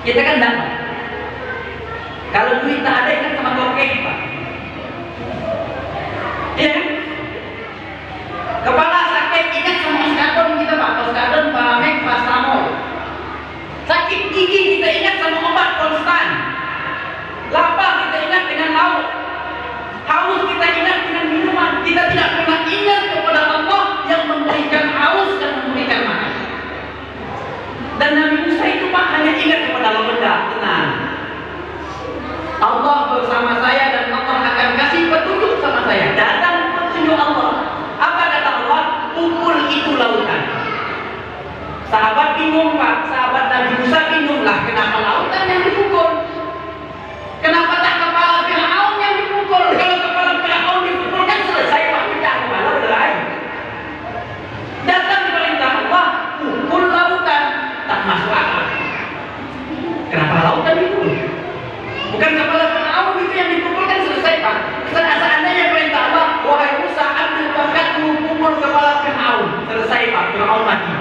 Kita kan dapat. Kalau duit tak ada, kan sama tokeh, Pak. Iya kan? Kepala sakit, ingat sama oskadon kita, Pak. Oskadon, Paramek, Paracetamol. Sakit gigi kita ingat sama obat konstan. Lapar kita ingat dengan lauk. Haus kita ingat dengan minuman. Kita tidak pernah ingat kepada Allah yang memberikan haus dan memberikan makan. Dan Nabi Musa itu, Pak, hanya ingat kepada benda. Tenang, Allah bersama saya dan Allah akan kasih petunjuk sama saya. Datang petunjuk Allah. Apa kata Allah? Pukul itu lautan. Sahabat bingung, Pak. Sahabat Nabi Musa bingung lah. Kenapa lautan yang dipukul? Kenapa tak kepala Fir'aun yang dipukul? Kalau kepala Fir'aun dipukul kan selesai, Pak. Pecah kepala udah lain. Datang perintah Allah, pukul lautan. Tak masuk akal. Kenapa lautan dipukul? Bukan kepala Fir'aun itu yang dipukul kan selesai, Pak. Seandainya perintah Allah, wahai Musa, ambil tongkatmu, pukul kepala Fir'aun. Selesai, Pak. Fir'aun mati.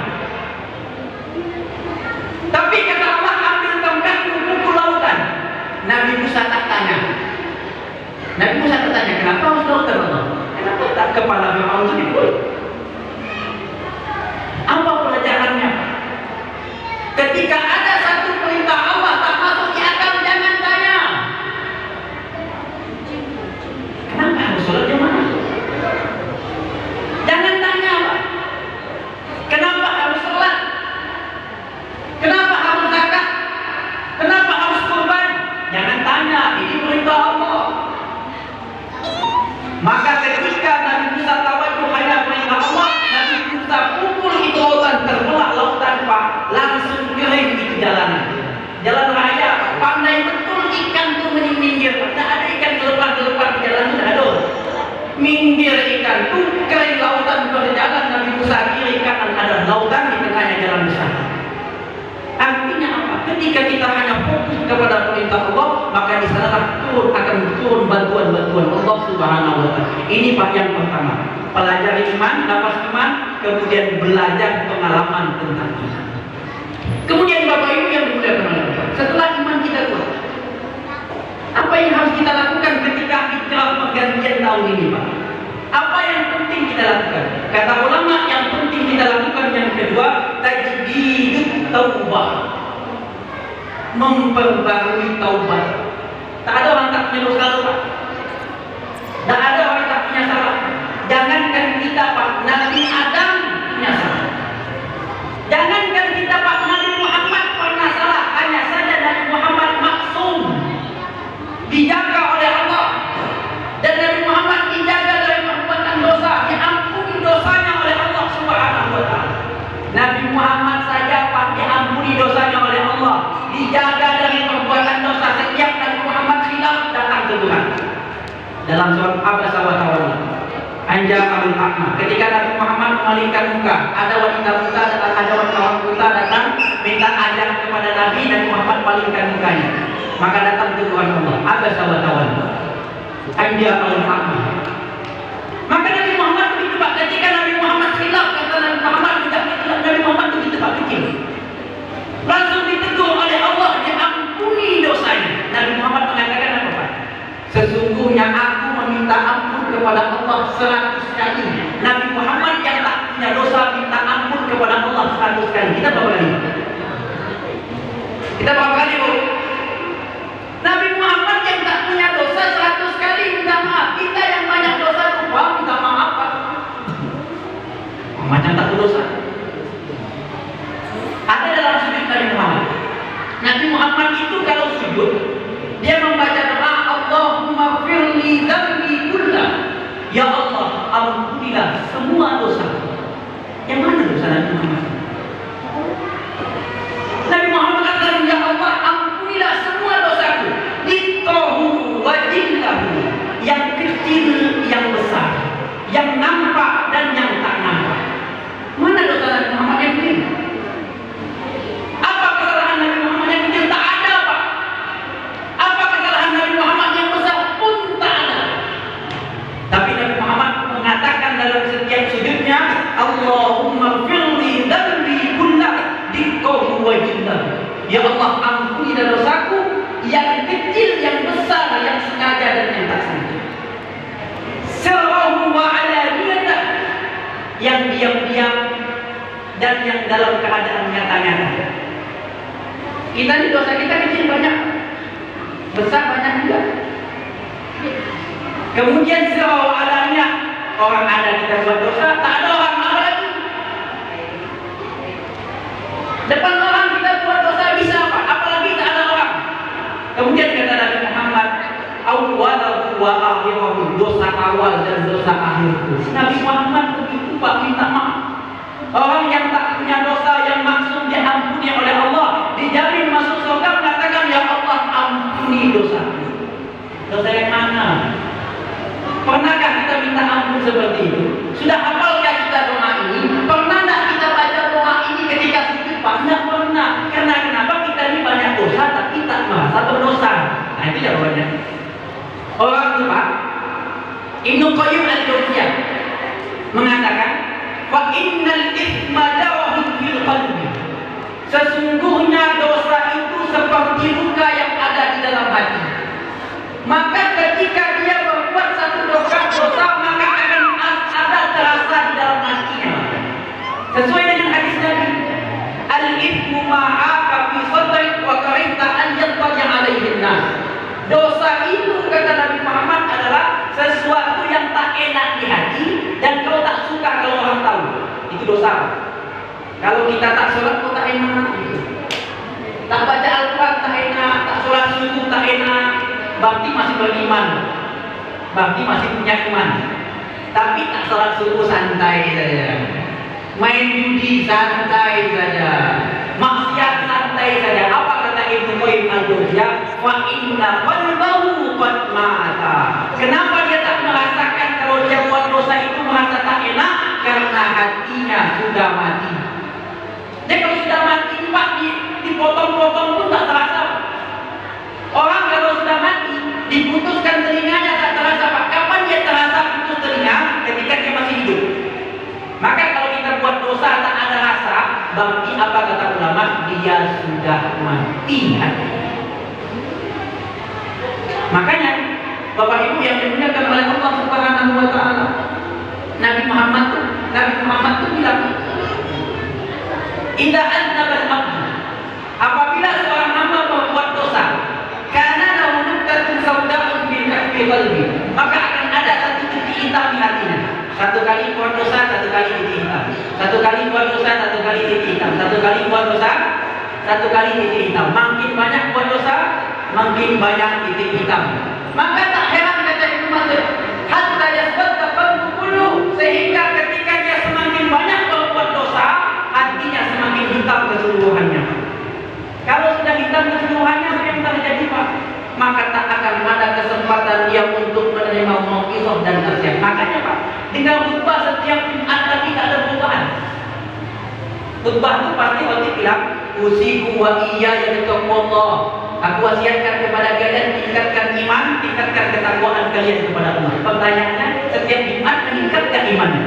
Tapi kata Allah, ambil tongkatmu, pukul lautan. Nabi Musa tak tanya. Nabi Musa tak tanya, kenapa harus lautan, Allah? Kenapa tak kepala Fir'aun itu dipukul? Apa pelajarannya? Ketika ada satu perintah Allah tak masuk di akal, jangan tanya. Kenapa harus sholat jamaah? Jangan tanya, Pak. Kenapa harus sholat? Kenapa harus zakat? Kenapa harus kurban? Jangan tanya, ini perintah Allah. Maka ketika Nabi Musa tawadhu hanya perintah Allah, Nabi Musa pukul itu lautan, terbelah lautan, Pak. Langsung kering itu jalanan. Jalan raya, pandai betul ikan tuh minggir. Tidak ada ikan gelepar-gelepar di jalan, tidak ada. Minggir ikan tuh, kering lautan berjalan. Nabi Musa kiri kanan, ada lautan di tengahnya jalan besar. Artinya apa? Ketika kita hanya fokus kepada perintah Allah, maka di sana akan turun bantuan-bantuan Allah Subhanahu wa Ta'ala. Ini Pak yang pertama. Pelajari iman, nafas iman, kemudian belajar pengalaman tentang iman. Kemudian Bapak Ibu yang dimuliakan oleh Allah, setelah iman kita kuat, apa yang harus kita lakukan ketika hijrah pergantian tahun ini, Pak? Apa yang penting kita lakukan? Kata ulama, yang penting kita lakukan yang kedua, tajdidut taubah, memperbarui taubat. Tak ada orang tak punya dosa, Pak. Tak ada orang tak punya salah. Jangankan kita, Pak, Nabi Adam punya salah. Jangankan kita, Pak, Nabi Muhammad pernah salah. Hanya saja Nabi Muhammad maksum, dijaga oleh Allah. Dan Nabi Muhammad dijaga dari perbuatan dosa, diampuni dosanya oleh Allah Subhanahu wa Ta'ala. Nabi Muhammad saja, Pak, diampuni dosanya oleh Allah, dijaga dari perbuatan dosa. Setiap Nabi Muhammad khilaf datang ke Tuhan. Dalam surat Abasa wa Tawalla, Anja al-Aqma, ketika Nabi Muhammad memalingkan muka, ada wanita buta datang, ada orang buta datang minta ajar kepada Nabi, Nabi Muhammad palingkan mukanya. Maka datang ke Tuhan Allah, Abasa wa Tawalla, Anja al-Aqma. Maka Nabi Muhammad begitu, Pak. Ketika Nabi Muhammad khilaf, kata Nabi Muhammad tidak khilaf, Nabi Muhammad begitu, Pak, kecil. Langsung ditegur oleh Allah, diampuni dosanya. Nabi Muhammad mengatakan apa, Pak? Sesungguhnya aku meminta ampun kepada Allah 100 kali. Nabi Muhammad yang tak punya dosa minta ampun kepada Allah 100 kali. Kita berapa kali? Kita berapa kali, Bu? Nabi Muhammad yang tak punya dosa 100 kali minta maaf. Kita yang banyak dosa lupa minta maaf, Pak. Macam tak berdosa. Ada dalam sujud Nabi Muhammad. Nabi Muhammad itu kalau sujud, dia membaca doa, Allahumma firli dzambi kullah. Ya Allah, ampunilah semua dosa. Yang mana dosa Nabi Muhammad? Nabi Muhammad katakan, ya Allah, ampunilah semua dosaku. Ditohu wajillahu. Ya Allah, ampuni dosaku yang kecil, yang besar, yang sengaja dan yang tak sengaja. Sirrahu wa alaniyatan, yang diam-diam dan yang dalam keadaan nyata-nyata. Kita ini dosa kita kecil banyak, besar banyak juga. Kemudian sirrahu wa alaniyah, orang ada kita buat dosa, tak ada orang marah lagi. Depan orang kita buat dosa bisa apa? Apalagi tak ada orang. Kemudian kata Nabi Muhammad, awwalahu wa akhirahu, dosa awal dan dosa akhirku. Nabi Muhammad begitu Pak minta maaf. Orang yang tak punya dosa, yang maksum diampuni oleh Allah, dijamin masuk surga, mengatakan, ya Allah ampuni dosaku. Dosa yang mana? Pernahkah kita minta ampun seperti itu? Sudah hafalkah kita doa ini? Pernah tak kita baca doa ini ketika sujud? Tidak pernah. Karena kenapa? Kita ini banyak dosa tapi tak merasa berdosa. Nah itu jawabannya. Orang itu Pak, Ibnu Qayyim al-Jauziyah mengatakan, fa innal itsma dawahun fil qalbi. Sesungguhnya dosa itu seperti luka yang ada di dalam hati. Maka ketika dia berbuat satu dosa, maka akan ada terasa di dalam hatinya. Sesuai dengan hadis Nabi, al-ithmu ma'aka fi sadrik wa karihta an yattali 'alaihi an-nas. Dosa itu kata Nabi Muhammad adalah sesuatu yang tak enak di hati dan kau tak suka kalau orang tahu. Itu dosa. Kalau kita tak sholat kok tak enak, tak baca Al-Quran tak enak, tak sholat subuh tak enak, berarti masih beriman, berarti masih punya iman. Tapi tak sholat subuh santai saja, main judi santai saja, maksiat santai saja. Apa kata Ibnu Qayyim al-Jauziyah? Fa inna qalbahu qad mata. Kenapa dia tak merasakan kalau dia buat dosa itu merasa tak enak? Karena hatinya sudah mati. Jadi kalau sudah mati Pak, dipotong-potong pun tak terasa. Orang kalau sudah mati diputuskan telinganya tak terasa Pak. Kapan dia terasa putus telinga? Ketika dia masih hidup. Maka kalau kita buat dosa tak ada rasa, berarti apa kata ulama? Dia sudah mati hati. Makanya Bapak Ibu yang dimuliakan oleh Allah Subhanahu wa taala, Nabi Muhammad tuh bilang, idza aznaba al-abd, apabila seorang hamba berbuat dosa, karena lahu nuqtatun sawda'un fi qalbi, maka akan ada satu titik hitam di hatinya. Satu kali buat dosa, satu kali titik hitam. Satu kali buat dosa, satu kali titik hitam. Satu kali buat dosa, satu kali titik hitam. Makin banyak buat dosa, makin banyak titik hitam. Maka tak heran kata Ibnu Mas'ud, hatta yasbata qalbu kullu, sehingga ketika dia semakin banyak berbuat dosa, hatinya semakin hitam keseluruhannya. Kalau sudah hitam keseluruhannya, apa yang terjadi Pak? Maka tak akan ada kesempatan dia untuk menerima mau'izah dan nasihat. Makanya Pak, dengan khutbah setiap Jumat tapi tak ada perubahan. Khutbah itu pasti waktu bilang, usiku wa iya ya Allah. Aku wasiatkan kepada kalian tingkatkan iman, tingkatkan ketakwaan kalian kepada Allah. Pertanyaannya, setiap Jumat meningkatkan imannya,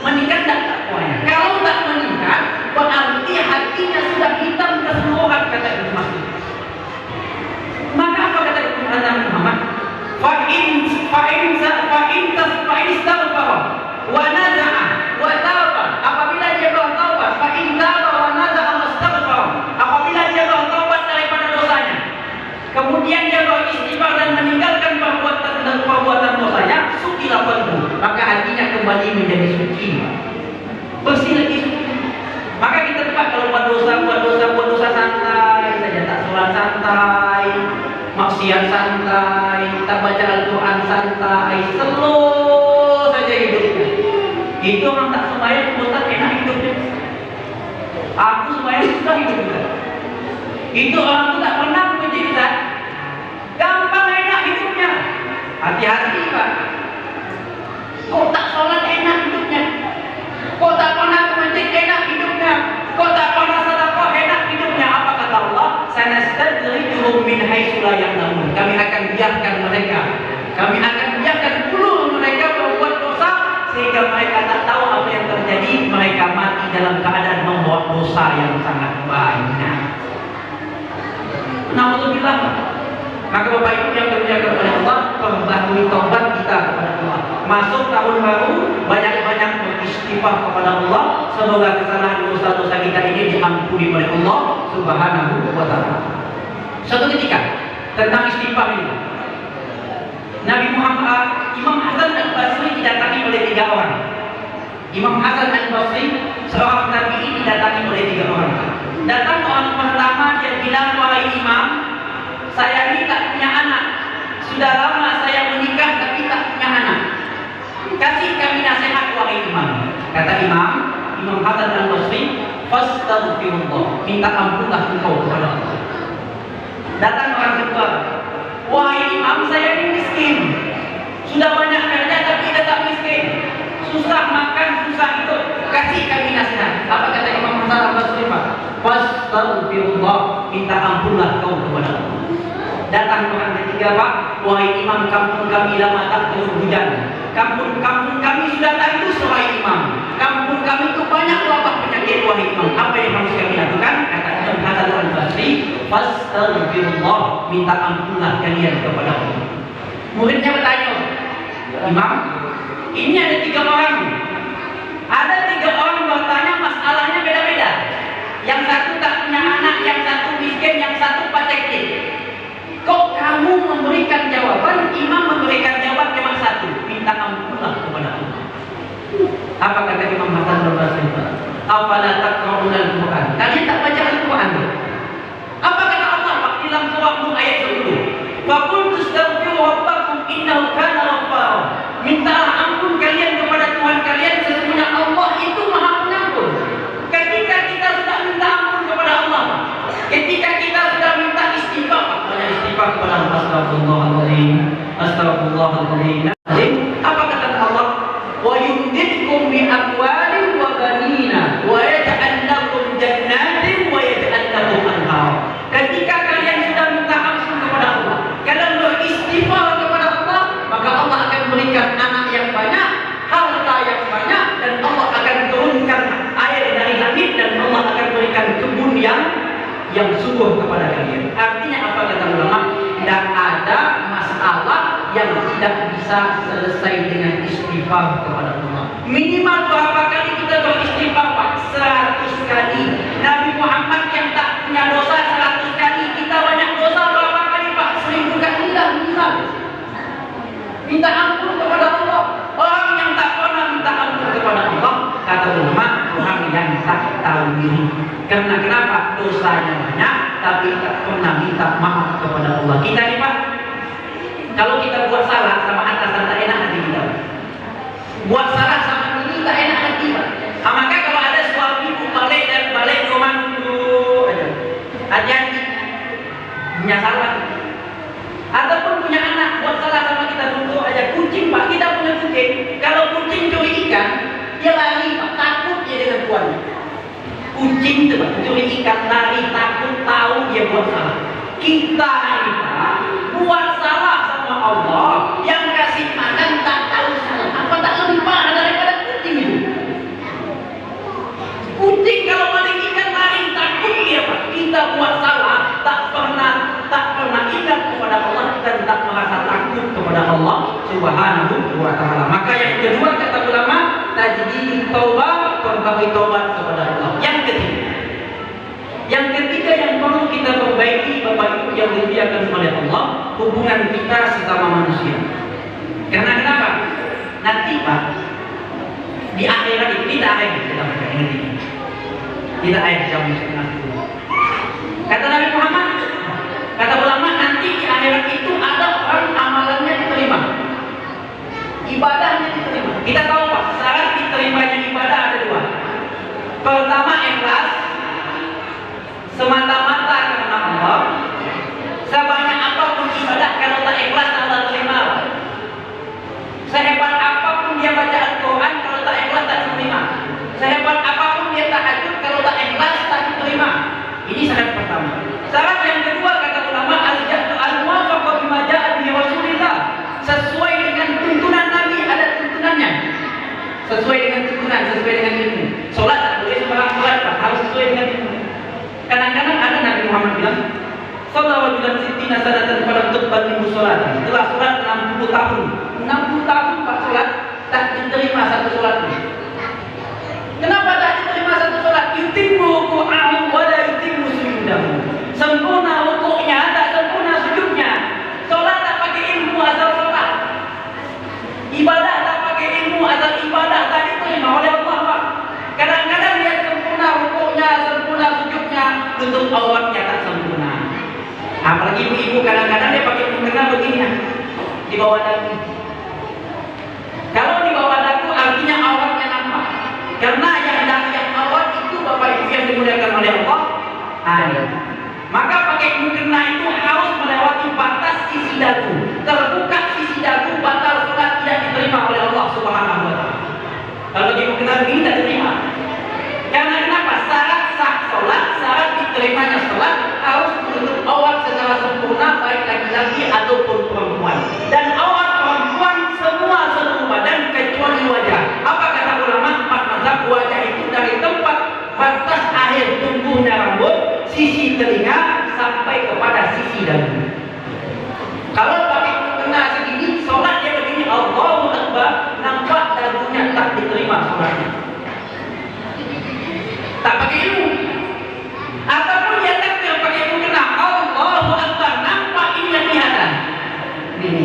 meningkat tak takwanya? Kalau tak meningkat, berarti hatinya sudah hitam keseluruhan kata Ibnu Mas'ud. Maka apa kata Nabi Muhammad? Fa'in istaghfara wa naza'a wa taba. Apabila dia bertaubat, fa'in taba wa naza'a wastaghfara. Apabila dia bertaubat daripada dosanya, kemudian dia beristighfar dan meninggalkan perbuatan dosanya, sucilah qalbu, maka hatinya kembali menjadi suci, bersih lagi. Maka kita tepat kalau buat dosa santai saja, tak sholat santai, maksiat santai, tak baca Al-Quran santai, slow saja hidupnya. Itu orang tak sembahyang bukan enak hidupnya. Aku sembahyang sudah hidup juga. Itu orang itu tak pernah mencerita, gampang enak hidupnya. Hati-hati Pak. Kok tak sholat enak hidupnya? Kok tak pernah ke masjid enak hidupnya? Kok tak pernah sedekah enak hidupnya? Apa kata Allah? Sanastadrijuhum min haitsu la ya'lamun. Kami akan biarkan mereka. Kami akan biarkan dulu mereka berbuat dosa sehingga mereka tak tahu apa yang terjadi. Mereka mati dalam keadaan membawa dosa yang sangat banyak. melalui taubat kita kepada Allah. Masuk tahun baru, banyak-banyak beristighfar kepada Allah. Semoga kesalahan dosa-dosa kita ini diampuni oleh Allah Subhanahu wa Ta'ala. Suatu ketika tentang istighfar ini, Nabi Muhammad, Imam Hasan Al-Basri didatangi oleh 3 orang. Imam Hasan Al-Basri, seorang tabi'in, didatangi oleh 3 orang. Datang orang pertama, dia bilang, wahai Imam, saya ini tak punya anak. Sudah lama saya menikah tapi tak punya anak. Kasih kami nasihat wahai Imam. Kata Imam Hasan Al-Basri, fastaghfirullah, minta ampunlah engkau kepada Allah. Datang orang kedua, wahai Imam, saya ini miskin. Sudah banyak kerja tapi tetap miskin. Susah makan, susah hidup. Kasih kami nasihat. Apa kata Imam Hasan Al-Basri? Fastaghfirullah, minta ampunlah kau kepada Allah. Datang orang ketiga, Pak, wahai Imam, kampung kami lama tak turun hujan. Kampung kami sudah tandus, wahai Imam. Kampung kami itu banyak wabah penyakit, wahai Imam. Apa yang harus kami lakukan? Kata Imam Hasan Al-Basri, fastaghfirullah, minta ampunlah kalian kepada Allah. Muridnya bertanya, Imam, ini ada 3 orang. Ada 3 orang bertanya, masalahnya beda-beda. Yang satu tak punya anak, yang satu miskin, yang satu patekit. Kok kamu memberikan jawaban, Imam memberikan jawaban cuma satu, minta ampunlah kepada Allah. Apa kata Imam Hasan Al-Basri? Afala taqra'una al-Quran? Kalian tak baca Al-Quran? Apa kata Allah Pak dalam surah Nur ayat 10? Faqultu astaghfiru rabbakum innahu kana ghaffara. Mintalah ampun kalian kepada Tuhan kalian, sesungguhnya Allah itu Maha Pengampun. Ketika kita sudah minta ampun kepada Allah, ketika kita sudah minta istighfar kepada Allah, astagfirullahaladzim. Apa kata Allah? Wa yumdidkum bi amwalin wa banina wa yaj'al lakum jannatin wa yaj'al lakum anhar. Ketika kalian sudah minta ampun kepada Allah, kalian beristighfar kepada Allah, maka Allah akan berikan anak yang banyak, harta yang banyak, dan Allah akan turunkan air dari langit, dan Allah akan berikan kebun yang subur kepada kalian. Artinya apa kata ulama? Tidak ada masalah yang tidak bisa selesai dengan istighfar kepada Allah. Minimal berapa kali kita beristighfar, Pak? 100 kali. Nabi Muhammad yang tak punya dosa 100 kali. Kita banyak dosa berapa kali, Pak? 1000 kali lah minimal. Minta ampun kepada Allah. Orang yang tak pernah minta ampun kepada Allah, kata ulama, orang yang tak tahu diri. Karena kenapa? Dosanya banyak, tapi tak pernah minta maaf kepada Allah. Kita ini, Pak, kalau kita buat salah sama atasan, tak enak hati kita. Buat salah sama ini tak enak hati, Pak. Maka kalau ada suami balik rumah dulu aja, hati-hati, punya salah. Ataupun punya anak buat salah sama kita, dulu aja. Kucing, Pak, kita punya kucing. Kalau kucing curi ikan, dia lari, Pak, takut dia dengan tuannya. Kucing itu, Pak, curi ikan, lari, takut, tahu dia buat salah. Kita ini, Pak, buat salah sama Allah, yang kasih makan tak tahu salah. Apa tak lebih parah daripada kucing itu? Kucing kalau maling ikan lari, takut dia, Pak. Kita buat salah, tak pernah ingat kepada Allah, dan tak merasa takut kepada Allah Subhanahu wa Ta'ala. Maka yang kedua kata ulama, tajdid taubat, kembali taubat kepada Allah. Yang ketiga yang perlu kita perbaiki, Bapak Ibu yang dimuliakan oleh Allah, hubungan kita sesama manusia. Karena kenapa? Nanti, Pak, di akhirat itu kita akhir kita baca ini. Tidak akhir jam 9:30. Kata Nabi Muhammad, kata ulama, nanti di akhirat itu ada orang amalannya diterima, ibadahnya diterima. Kita tahu, Pak, syarat diterimanya ibadah ada 2. Pertama, ikhlas, semata-mata karena Allah. Sebanyak apapun ibadah, kalau tak ikhlas Allah terima. Sehebat apapun dia baca Al-Quran, kalau tak ikhlas tak diterima. Sehebat apapun dia tahajud, kalau tak ikhlas tak diterima. Ini syarat pertama. Syarat yang kedua kata ulama, al-muwafaqah bima ja'a bihi Rasulullah. Sesuai dengan tuntunan Nabi, ada tuntunannya. Sesuai dengan tuntunan, sesuai dengan ilmu. Salat tak boleh sembarang salat, Pak, harus sesuai dengan ilmu. Kadang-kadang ada Nabi Muhammad bilang, sallallahu alaihi wasallam sittina sanatan falam tuqbal minhu salatan. Telah salat 60 60 tahun. 60 tahun Pak sholat, tak diterima satu sholatnya. Kenapa tak diterima satu sholat? Yutimmu ruku'ahu wa la yutimmu sujudahu. Sempurna rukuknya, tak sempurna sujudnya. Sholat tak pakai ilmu asal sholat. Ibadah tak pakai ilmu asal ibadah, tak diterima oleh Allah, Pak. Kadang-kadang dia sempurna rukuknya, sempurna sujudnya, tutup auratnya tak sempurna. Apalagi ibu-ibu kadang-kadang dia pakai mukena begini ya, di bawah dagu. Kalau di bawah dagu artinya auratnya nampak. Karena yang aurat itu Bapak Ibu yang dimuliakan oleh Allah. Maka pakai mukena itu harus melewati batas sisi dagu. Terbuka sisi dagu, batal sholat, tidak diterima oleh Allah Subhanahu wa taala. Kalau di mukena begini tidak diterima. Karena kenapa? Syarat sah sholat, syarat diterimanya sholat harus menutup aurat secara sempurna, baik laki-laki ataupun perempuan. Dan aurat perempuan semua seluruh badan kecuali wajah. Apa kata ulama? 4 mazhab, wajah itu dari tempat batas akhir tumbuhnya rambut, sisi telinga sampai kepada sisi dagu. Kalau pakai mukena segini, sholat dia begini, Allahu Akbar, nampak dagunya, tak diterima sholatnya. Tak pakai ilmu. Ataupun dia takbir pakai mukena, Allahu Akbar, nampak ini yang kelihatan. Ini.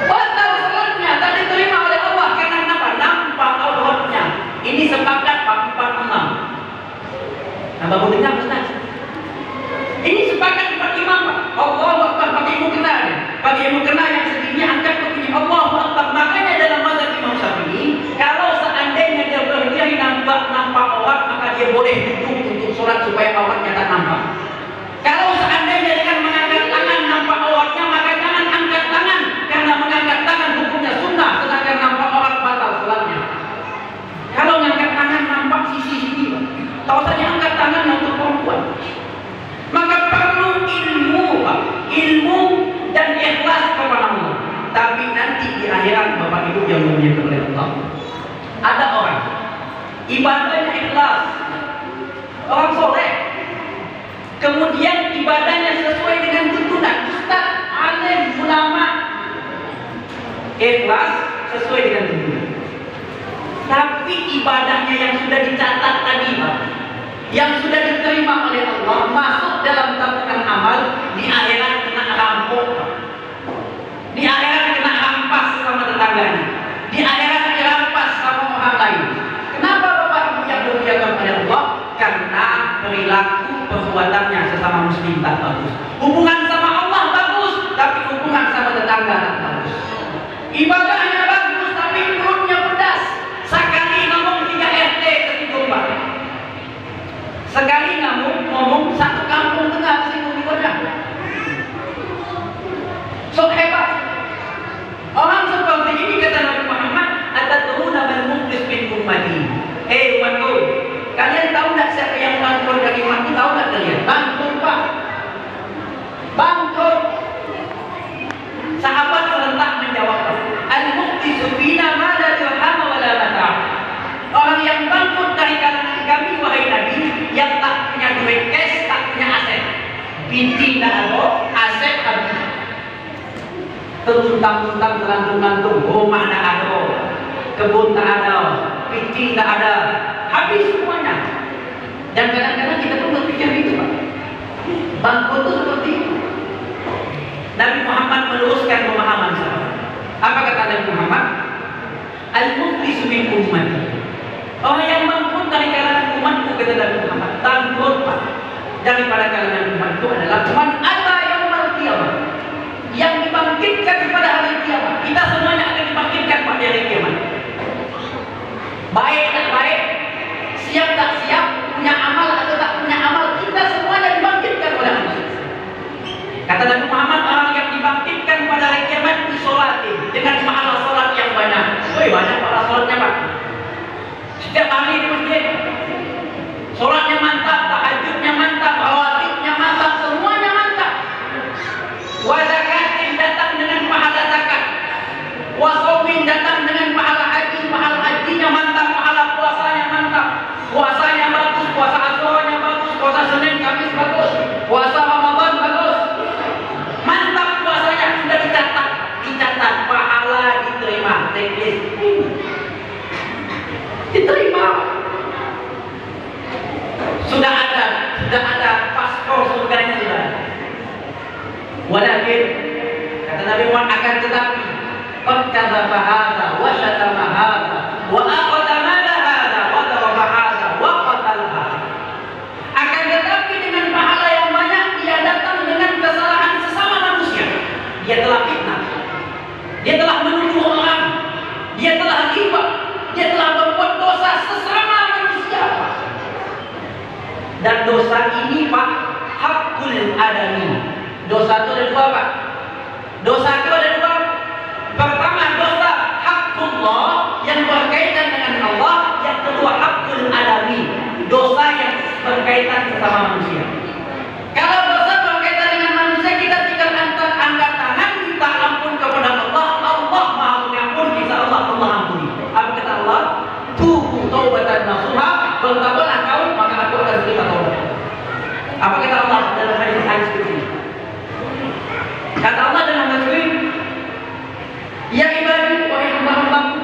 Batal sholatnya, tak diterima oleh Allah karena kenapa? Nampak auratnya. Ini sepakat Pak 4 imam. Nambah boleh dengar Ustaz? Ini sepakat 4 imam Pak. Allahu Akbar pakai mukena. Pakai mukena yang segini angkat begini, Allahu Akbar. Makanya dalam mazhab Imam Syafi'i, kalau seandainya dia berdiri nampak aurat, maka dia boleh duduk untuk sholat supaya auratnya tak nampak. Kalau seandainya dengan mengangkat tangan nampak auratnya, maka jangan angkat tangan, karena mengangkat tangan hukumnya sunnah, sedangkan nampak aurat batal sholatnya. Kalau mengangkat tangan nampak sisi-sisi, tahu saja angkat tangan untuk perempuan. Maka perlu ilmu, Pak. Ilmu dan ikhlas kepada Allah. Tapi nanti di akhirat Bapak Ibu yang dimuliakan oleh Allah, ada orang ibadahnya ikhlas, orang soleh, kemudian ibadahnya sesuai dengan tuntunan ustaz, alim, ulama, ikhlas sesuai dengan tuntunan. Tapi ibadahnya yang sudah dicatat tadi, Pak, yang sudah diterima oleh Allah, masuk dalam tabungan amal, di akhirat kena rampok, di akhirat kena rampas sama tetangganya, di akhirat dirampas sama orang lain. Kenapa Bapak Ibu yang dimuliakan oleh Allah? Karena perilaku perbuatannya sesama muslim tak bagus. Hubungan sama Allah bagus, tapi hubungan sama tetangga tak bagus. Ibadahnya bagus, tapi perutnya pedas. Sekali ngomong 3 RT tersinggung, Pak. Sekali ngomong 1 kampung tengah tersinggung di wadah. Sok hebat. Orang seperti ini kata Nabi Muhammad, "Atadruna man muflis min ummati." Umatku, kalian tahu tak siapa yang bangkrut dari umatku? Tahu tak kalian? Bangkrut, Pak. Bangkrut. Sahabat serentak menjawab, "Al-muflisu fina ma la dirham wa la mata'." Orang yang bangkrut dari kalangan kami, wahai Nabi, yang tak punya duit cash, tak punya aset. Binti tak ada, aset habis. Terluntang-luntang, terlantung-lantung, rumah tak ada, kebun tak ada, binti tak ada, habis semuanya. Dan kadang-kadang kita pun berpikir itu, Pak. Bangkrut itu seperti itu. Nabi Muhammad meluruskan pemahaman sahabat. Apa kata Nabi Muhammad? Al-muflisu min ummati. Orang yang bangkrut dari kalangan umatku, kata Nabi Muhammad, bangkrut, Pak, daripada kalangan umatku adalah man ata yaumal qiyamah, yang dibangkitkan pada hari kiamat. Kita semuanya akan dibangkitkan pada hari kiamat. Baik tak baik, siap tak siap, punya amal atau tak punya amal, kita semuanya dibangkitkan oleh Allah. Kata Nabi Muhammad, orang yang dibangkitkan pada hari kiamat disolatin dengan pahala solat yang banyak. Woi, banyak pahala solatnya, Pak. Setiap hari di masjid, solatnya mantap, tahajudnya mantap, rawatibnya mantap, semuanya mantap. Wa zakatin datang dengan pahala zakat, wa shaumin datang dengan pahala haji, pahala hajinya mantap, pahala puasanya mantap, puasanya bagus, puasa Asyuranya bagus, puasa Senin Kamis bagus, puasa Ramadan bagus, mantap puasanya, sudah dicatat. Walakin kata Nabi Muhammad akan tetapi qad kadzaba hadza wa syatama hadza wa aqata mala hadza wa daraba hadza wa qatala hadza. Akan tetapi dengan pahala yang banyak dia datang dengan kesalahan sesama manusia. Dia telah fitnah, dia telah menuduh orang, dia telah riba, dia telah berbuat dosa sesama manusia. Dan dosa ini Pak, hakul adami. Dosa itu ada dua Pak. Dosa itu ada dua. Pertama dosa hakullah yang berkaitan dengan Allah. Yang kedua hakul adami, dosa yang berkaitan sesama manusia. Kalau dosa berkaitan dengan manusia, kita tinggal angkat tangan minta ampun kepada Allah. Allah Maha Pengampun, insya Allah Allah ampuni. Apa kata Allah? Tubu taubatan nasuha, bertobatlah kau maka aku akan terima taubat. Apa kata Allah dalam hadis ini? Kata Allah dalam hadis ini, ya ibadi wahai hamba-hambaku,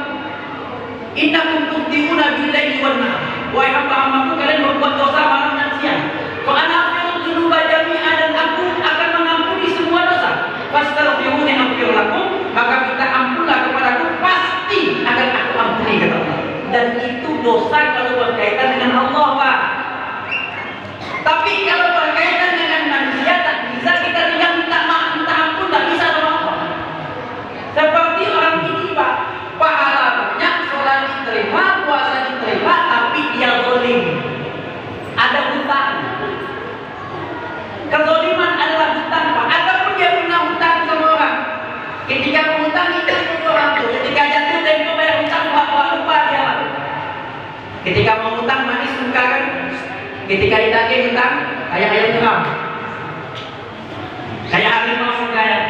innakum tukhti'una bil-laili wan-nahar. Wahai hamba-hambaku, kalian berbuat dosa malam dan siang. Fa ana aghfiru dzunuba jami'an, dan aku akan mengampuni semua dosa. Fastaghfiruni aghfir lakum, maka minta ampunlah kepadaku, pasti akan aku ampuni kata Allah. Dan itu dosa kalau berkaitan dengan Allah Pak. Tapi kalau berkaitan dengan manusia tak bisa, kita tinggal minta maaf, minta ampun, tak bisa sama Allah. Seperti orang ini Pak, pahala banyak, sholat diterima, puasa diterima, tapi dia zalim, ada hutang. Kezaliman adalah hutang Pak. Ataupun dia punya hutang sama orang, ketika menghutang itu orang tuh, ketika jatuh tempo bayar hutang, lupa dia Pak. Ketika mau hutang manis muka kan, ketika ditagih hutang kayak ayam geram, kayak harimau kayak.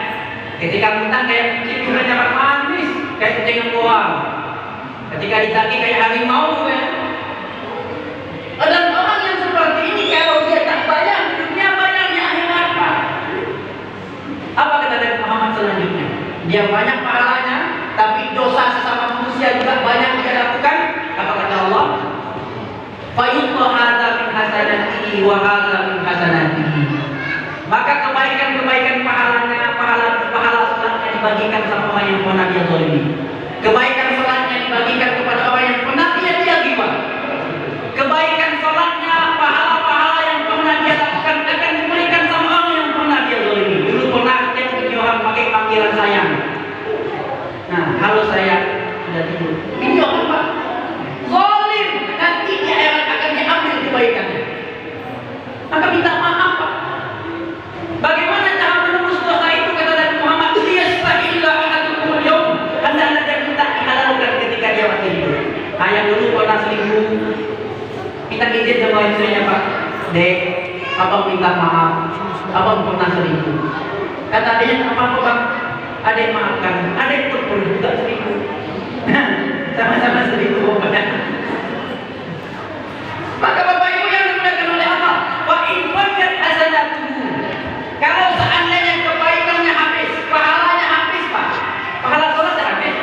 Ketika hutang kayak kucing mukanya Pak, manis kayak kucing yang buang. Ketika ditagih kayak harimau ya. Dan orang yang seperti ini kalau dia tak bayar dunia, bayarnya akhirat Pak. Apa kata Nabi Muhammad selanjutnya? Dia banyak pahalanya, tapi dosa sesama manusia juga banyak dia lakukan. Apa kata Allah? Fa yu'ta hadza min hasanatihi wa hadza min hasanatihi. Maka kebaikan-kebaikan pahalanya, pahala salatnya dibagikan sama orang yang pernah dia zalimi. Kebaikan salatnya dibagikan kepada orang yang pernah dia riba. Kebaikan salatnya, pahala-pahala yang pernah dia lakukan akan diberikan sama orang yang pernah dia zalimi. Dulu pernah ketemu orang pakai panggilan sayang. Nah, halo sayang, sudah tidur. Ini orang Pak zalim, nanti di akhirat akan diambil kebaikannya. Maka minta maaf Pak. Bagaimana cara menembus dosa itu? Kata Nabi Muhammad, liyastahilla ahadukum al-yawm, hendaklah dia minta dihalalkan ketika dia masih hidup. Nah, yang dulu pernah selingkuh, minta izin sama istrinya Pak, Dek, abang minta maaf, abang pernah selingkuh. Kata adiknya, apa Bang? Adik maafkan, adik pun pernah juga selingkuh. Sama-sama selingkuh pokoknya. Maka Bapak Ibu yang dimuliakan oleh Allah, wa in faqat hasanatuhu, kalau seandainya kebaikannya habis, pahalanya habis Pak. Pahala sholat dah habis,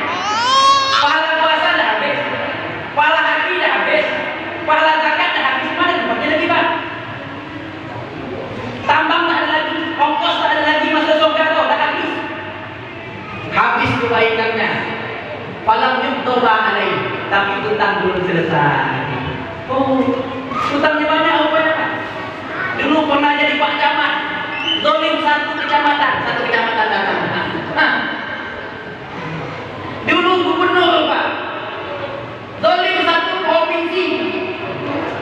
pahala puasa dah habis, pahala haji dah habis, pahala zakat dah habis, mana tempatnya lagi Pak? Tambang tak ada lagi, ongkos tak ada lagi, masa surga dah habis. Habis kebaikannya. Falam yuktoba alaih, tapi hutang belum selesai. Oh, hutangnya banyak rupanya Pak. Dulu pernah jadi Pak Camat, zalim satu kecamatan datang. Dulu gubernur Pak, zalim satu provinsi,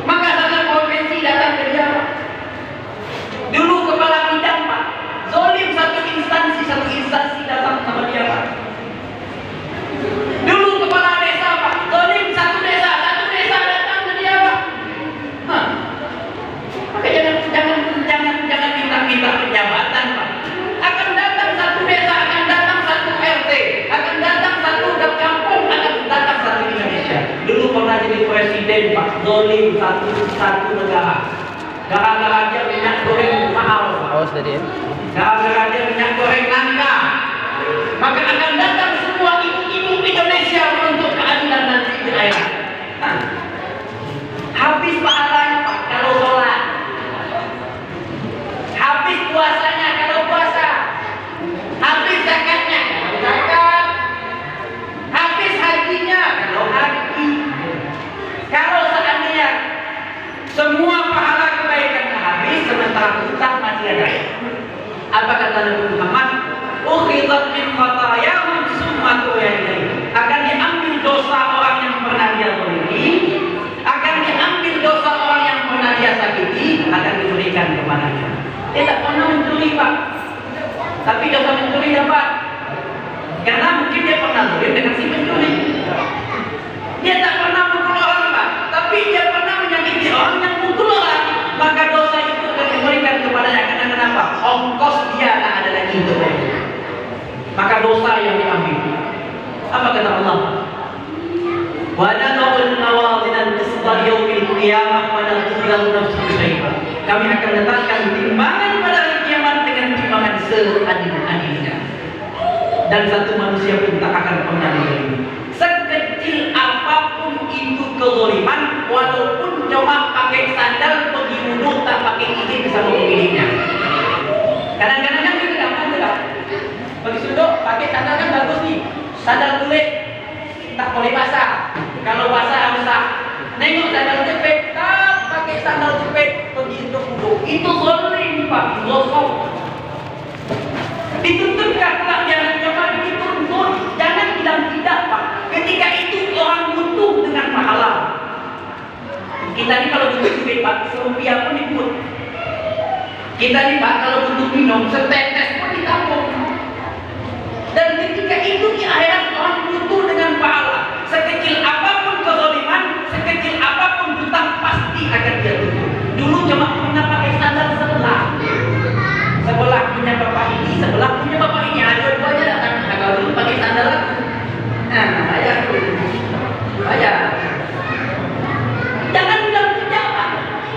maka satu provinsi datang ke dia Pak. Dulu kepala bidang Pak, zalim satu instansi datang sama dia Pak. Dulu kepala desa Pak, zalim satu desa datang ke dia Pak. Maka jangan minta penjabatan Pak. Akan datang satu desa, akan datang satu RT, akan datang satu kampung, akan datang satu Indonesia. Dulu pernah jadi presiden Pak, zalim satu negara. Gara-gara dia minyak goreng mahal Pak. Gara-gara dia minyak goreng langka, maka akan datang semua ibu-ibu Indonesia menuntut keadilan nanti di akhirat. Habis pahalanya Pak kalau sholat, habis puasanya kalau puasa, Nabi Muhammad, "Ukhidhat min khatayahum summa tu'ilai." Akan diambil dosa orang yang pernah dia zalimi, akan diambil dosa orang yang pernah dia sakiti, akan diberikan kepadanya. Dia tak pernah mencuri, Pak. Tapi dosa mencuri dapat. Karena mungkin dia pernah zalim dengan si pencuri. Dia tak pernah mukul orang, Pak. Tapi dia pernah menyakiti orang yang mukul orang. Maka dosa itu akan diberikan kepadanya. Karena kenapa? Ongkos dia tak ada lagi untuk dia. Maka dosa yang diambil. Apa kata Allah? Wa nad'ul mawazin al-qisṭa yaumil qiyamah wa la tuzlamu nafsun syai'an. Kami akan letakkan timbangan pada hari kiamat dengan timbangan seadil-adilnya. Dan satu manusia pun tak akan pernah dizalimi. Sekecil apapun itu kezaliman, walaupun cuma pakai sandal pergi wudhu tak pakai izin sama pemiliknya. Kadang-kadang kan kita gampang tidak. Pergi sudut pakai sandal kan bagus nih. Sandal kulit tak boleh basah. Kalau basah rusak. Nengok sandal jepit, tak pakai sandal jepit pergi untuk wudhu. Itu zalim, Pak. Gosok. Dituntutkan tak jangan coba dituntut. Jangan bilang tidak, Pak. Ketika itu orang butuh dengan pahala. Kita ni kalau butuh duit, Pak, serupiah pun diput. Kita ni, Pak, kalau butuh minum setetes pun ditampung. Dan ketika itu di akhirat orang butuh dengan pahala. Sekecil apapun kezaliman, sekecil apapun hutang pasti akan dia tutup. Dulu cuma pernah pakai sandal sebelah. Sebelah punya bapak ini, sebelah punya bapak ini. Dua-duanya datang. Nah, kalau dulu pakai sandal aku. Nah, bayar dulu. Bayar. Jangan bilang tidak, Pak.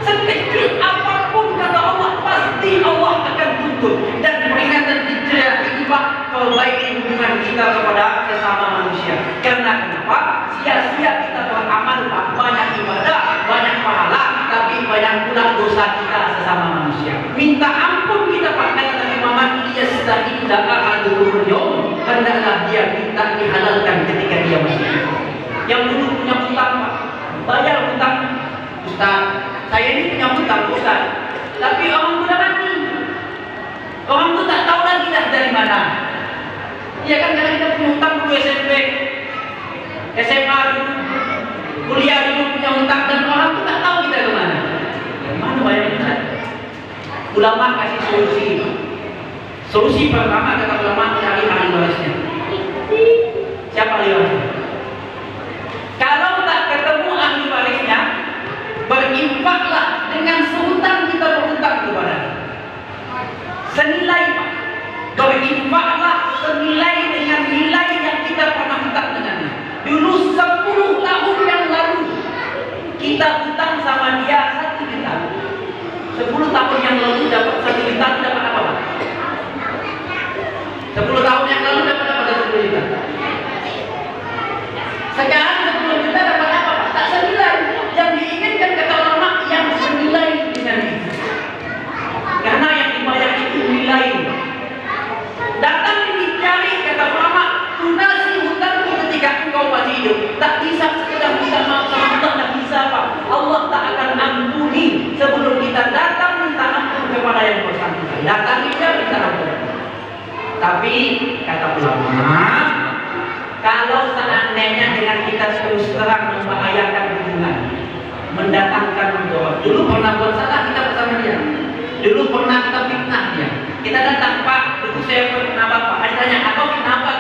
Sekecil apapun kata Allah, pasti Allah akan tuntut. Dan peringatan hijrah ini, Pak, perbaiki hubungan kita kepada sesama manusia. Karena kenapa? Sia-sia kita beramal, Pak. Banyak ibadah, banyak pahala, tapi banyak pula dosa kita sesama manusia. Minta ampun kita, Pak. Kata Nabi Muhammad, "Yasta'idza ahadukum al-yawm." Hendaklah dia minta dihalalkan ketika dia masih hidup. Yang dulu punya hutang, Pak, bayar hutang. Ustaz, saya ini punya hutang, Ustaz. Tapi orang sudah mati. Orang itu tak tahu lagi dah dari mana. Iya kan, karena kita punya hutang dulu SMP, SMA dulu, kuliah dulu punya hutang, dan orang itu tak tahu kita ke mana. Mana bayar kita? Ulama kasih solusi. Solusi pertama kata ulama, cari ahli warisnya. Siapa ahli warisnya? Kalau tak ketemu ahli warisnya, berinfaklah dengan sehutang kita berhutang kepadanya. Senilai, Pak. Berinfaklah senilai dengan nilai yang kita pernah hutang dengannya. Dulu 10 tahun yang lalu kita hutang sama dia 1 juta. 10 tahun yang lalu dapat 1 juta, dapat apa, Pak? 10 tahun yang lalu dapat apa? 10 juta. Sekarang 10 juta dapat apa, Pak? Tak senilai. Yang diinginkan kata ulama yang senilai dengan itu. Karena yang dibayar itu nilai. Datang dicari kata ulama, tunasi hutangmu ketika engkau masih hidup. Tak bisa sekedar minta maaf sama Allah, tak bisa, Pak. Allah tak akan ampuni sebelum kita datang minta ampun kepada yang bersangkutan. Datang dia minta ampun. Tapi kata ulama, kalau seandainya dengan kita terus terang membahayakan hubungan, mendatangkan mudarat. Dulu pernah buat salah kita bersama dia. Dulu pernah kita fitnah dia. Kita datang, "Pak, dulu saya pernah Pak." Ada tanya, "Apa fitnah apa?"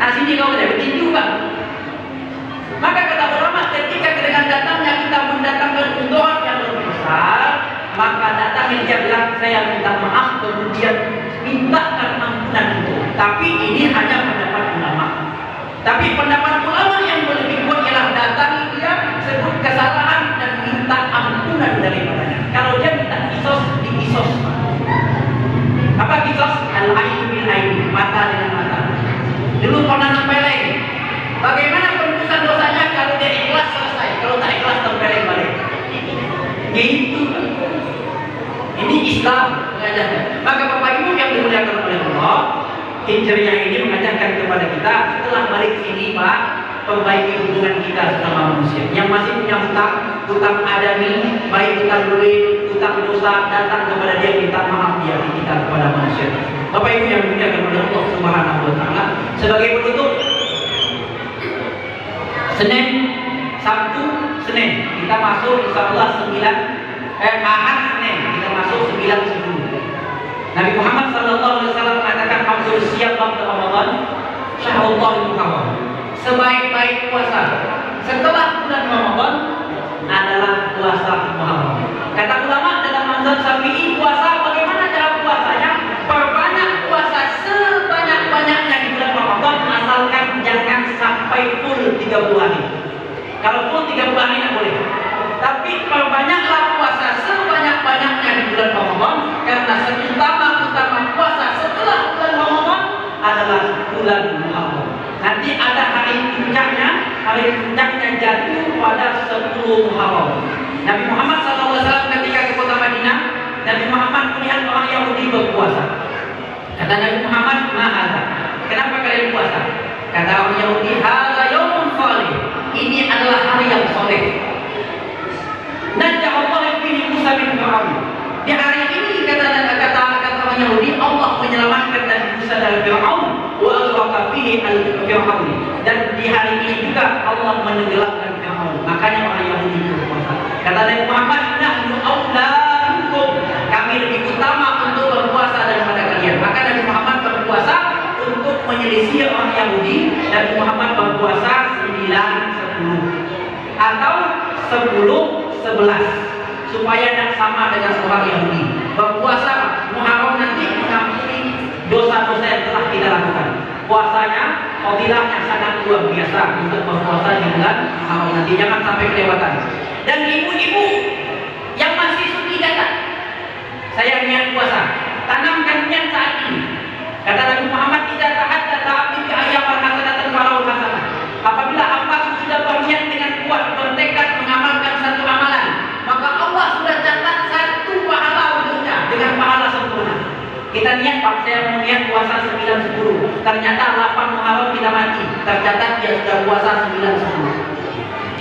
Nah, sini kau ada begitu, Pak. Maka kata ulama, ketika dengan datangnya kita mendatangkan mudarat yang lebih besar, maka datangnya dia bilang, "Saya minta maaf," kemudian mintakan ampunan itu. Tapi ini hanya pendapat ulama. Tapi pendapat ulama yang lebih kuat ialah datangi dia, sebut kesalahan dan minta ampunan daripadanya. Kalau dia minta kisos, dikisos. Apa kisos? Al-ainu bil ain, mata dengan mata. Dulu pernah nempeleng. Bagaimana penebusan dosanya? Kalau dia ikhlas selesai, kalau tak ikhlas tempeleng balik. Gitu. Ini Islam mengajarkan. Maka Bapak Ibu yang dimuliakan oleh Allah, hijriah ini mengajarkan kepada kita setelah balik sini, Pak, perbaiki hubungan kita sama manusia. Yang masih punya hutang adami, baik hutang duit, hutang dosa, datang kepada dia minta maaf dia kita kepada manusia. Bapak Ibu yang dimuliakan oleh Allah Subhanahu wa taala, sebagai penutup, Senin, Sabtu, Senin kita masuk insyaallah Ahad Senin kita masuk 9-10. Nabi Muhammad sallallahu alaihi wasallam mengatakan afdal siyam waktu Ramadan syahrul Muharram. Sebaik-baik puasa setelah bulan Ramadan adalah puasa Muharram. Kata ulama dalam mazhab Syafi'i, puasa bagaimana cara puasanya? Perbanyak puasa sebanyak-banyaknya di bulan Ramadan, asalkan jangan sampai full 30 hari. Kalau full 30 hari tidak boleh. Tapi perbanyaklah puasa sebanyak-banyaknya di bulan Ramadan, karena utama puasa setelah bulan Ramadan adalah bulan Muharram. Nanti ada hari puncaknya jatuh pada 10 Muharram. Nabi Muhammad SAW ketika ke kota Madinah, Nabi Muhammad melihat orang Yahudi berpuasa. Kata Nabi Muhammad, "Ma'ala, kenapa kalian puasa?" Kata orang Yahudi, "Hadza yaumun salih." Ini adalah hari yang soleh. Najah Allah fihi Musa bin Fir'aun. Di hari ini kata orang Yahudi, Allah menyelamatkan Nabi Musa dari Fir'aun, wa aghraqna fihi al-Fir'aun. Dan di hari ini juga Allah menenggelamkan Fir'aun. Makanya orang Yahudi berpuasa. Kata Nabi Muhammad, "Nahnu aula minkum." Kami lebih utama untuk berpuasa daripada kalian. Maka Nabi Muhammad berpuasa untuk menyelisih orang Yahudi. Nabi Muhammad berpuasa 9-10 atau 10-11 supaya tidak sama dengan orang Yahudi. Berpuasa Muharram nanti mengampuni dosa-dosa yang telah kita lakukan. Puasanya, fadilahnya sangat luar biasa untuk berpuasa di bulan Muharram nanti. Jangan sampai kelewatan. Dan ibu-ibu yang masih suci datang, saya niat puasa, tanamkan niat saat ini. Kata Nabi Muhammad, "Tidak tahaddatsa abdi bi ayyamin hasanatan walau hasanah." Apabila hamba sudah berniat dengan kuat, bertekad mengamalkan satu amalan, maka Allah sudah catat satu pahala untuknya dengan pahala sempurna. Kita niat, Pak, saya mau niat puasa 9-10. Ternyata 8 Muharram kita mati, tercatat dia sudah puasa 9-10.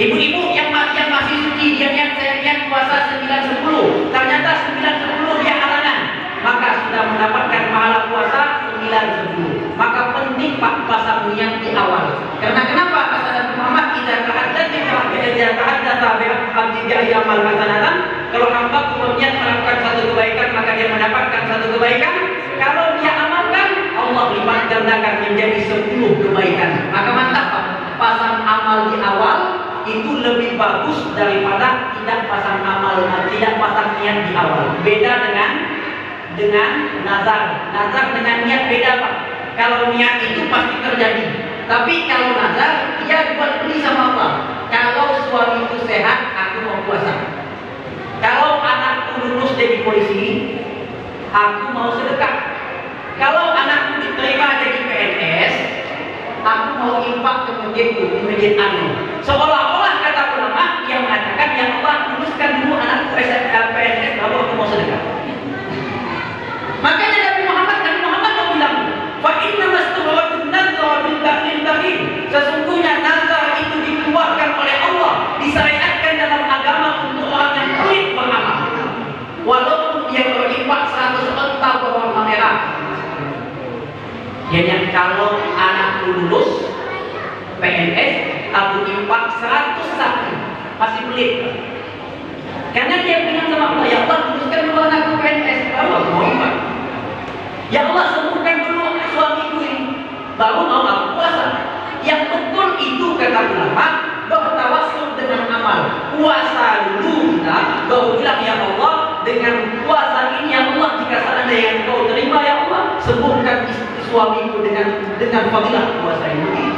Ibu-ibu yang masih suci, dia niat saya niat puasa 9-10. Ternyata 9-10 dia halangan, maka sudah mendapatkan pahala puasa 9-10. Maka penting Pak pasang niat di awal. Karena kenapa? Kata Nabi Muhammad, "Idza tahaddatsa abdi bi ayyamin hasanatan." Kalau hamba berniat melakukan satu kebaikan, maka dia mendapatkan satu kebaikan. Kalau dia amalkan, Allah lipat gandakan menjadi 10 kebaikan. Maka mantap Pak, pasang amal di awal itu lebih bagus daripada tidak pasang amal, tidak pasang niat di awal. Beda dengan nazar. Nazar dengan niat beda Pak. Kalau niat itu pasti terjadi. Tapi kalau nazar, dia buat beli sama Allah. Kalau suamiku sehat, aku mau puasa. Kalau anakku lulus jadi polisi, aku mau sedekah. Kalau anakku diterima jadi PNS, aku mau infak ke masjid anu. Seolah-olah kata ulama yang mengatakan, "Ya Allah, luluskan dulu anakku PNS, baru aku mau sedekah." Makanya Nabi Muhammad mau bilang, "Fa inna masturatun nazar bil bakhil." Sesungguhnya nazar itu dikeluarkan oleh Allah, disyariatkan dalam agama untuk orang yang pelit beramal. Walaupun dia berinfak 100 onta berwarna merah. Jadi kalau anak lulus PNS, aku infak 100 sapi, masih pelit. Karena dia bilang sama Allah, "Ya Allah, luluskan dulu anakku PNS, baru aku mau infak. Ya Allah, sembuhkan dulu suamiku ini, baru mau aku puasa." Yang betul itu kata ulama, bertawassul dengan amal. Puasa dulu kita, baru bilang, "Ya Allah, dengan puasa ini ya Allah, jika seandainya Engkau terima ya Allah, sembuhkan istri suamiku dengan fadilah puasa ini."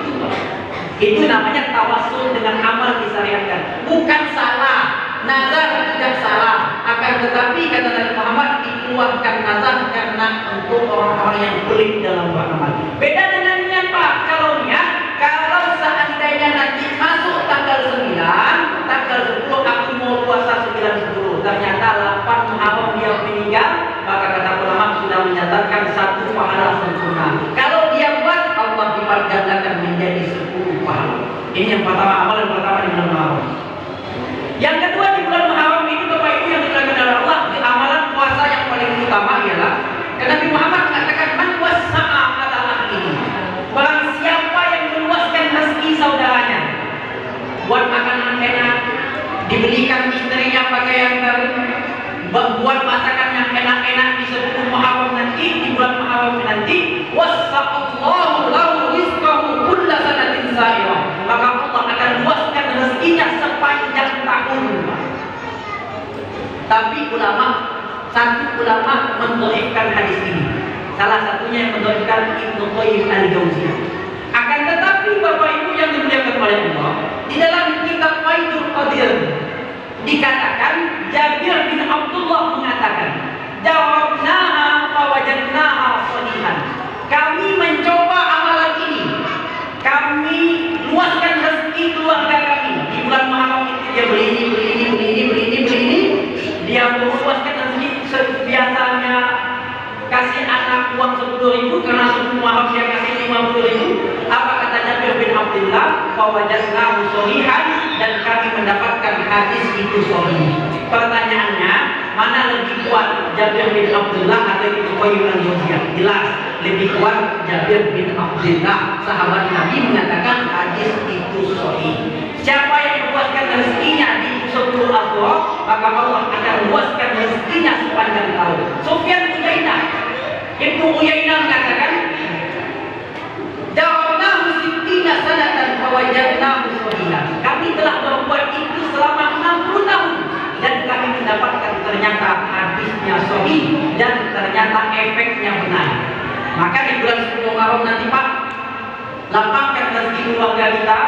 Itu namanya tawassul dengan amal disyariatkan. Bukan salah, nazar tidak salah. Akan tetapi kata Nabi Muhammad, dikeluarkan nazar karena untuk orang-orang yang pelit dalam beramal. Beda dengan niat Pak. Kalau seandainya nanti masuk tanggal 9, tanggal 10 aku mau puasa 9-10, ternyata 8 Muharram dia meninggal, maka kata ulama sudah menyatakan satu pahala sempurna. Kalau dia buat, Allah lipat gandakan menjadi 10 pahala. Ini yang pertama, amalan pertama di bulan Muharram. Yang kedua di bulan Muharram itu Bapak Ibu yang dilakukan oleh Allah, di amalan puasa yang paling utama ialah karena Nabi Muhammad mengatakan man wasa'a adalah ini. Barang siapa yang meluaskan rezeki saudaranya, buat makanan enak, dibelikan istrinya pakaian baru, buat masakan yang enak-enak di sebelum Muharram nanti, di bulan Muharram nanti, wasaqallahu lahu rizqahu kulla sanatin sa'irah. Maka Allah akan luaskan rezekinya sepanjang tahun. Tapi satu ulama mendhaifkan hadis ini. Salah satunya yang mendhaifkan Ibnu Qayyim al-Jauziyah. Akan tetapi Bapak Ibu yang dimuliakan oleh Allah, di dalam kitab Faidul Qadir dikatakan, Jabir bin Abdullah mengatakan, "Jarabnaha fawajadnaha shalihan." Kami mencoba amalan ini. Kami luaskan rezeki keluarga kami. Di bulan Muharram itu dia beli ini. Dia meluaskan rezeki. Biasanya kasih anak uang 10.000, karena sebelum Muharram dia kasih 50.000. Apa kata Jabir bin Abdullah? Fawajadnahu shalihan, dan kami mendapatkan hadis itu sahih. Pertanyaannya, mana lebih kuat, Jabir bin Abdullah atau Ibnu Qayyim al-Jauziyah? Jelas lebih kuat Jabir bin Abdullah. Sahabat Nabi mengatakan hadis itu sahih. Siapa yang meluaskan rezekinya di 10 Ashura, maka Allah akan luaskan rezekinya sepanjang tahun. Sufyan Uyainah, Ibnu Uyainah mengatakan, "Jarabnahu sittina sanatan fawajadnahu sahihan." Kami telah berbuat itu selama 60 tahun dan kami mendapatkan ternyata hadisnya sahih dan ternyata efeknya benar. Maka di bulan 10 Muharram nanti Pak, lapangkan rezeki keluarga kita,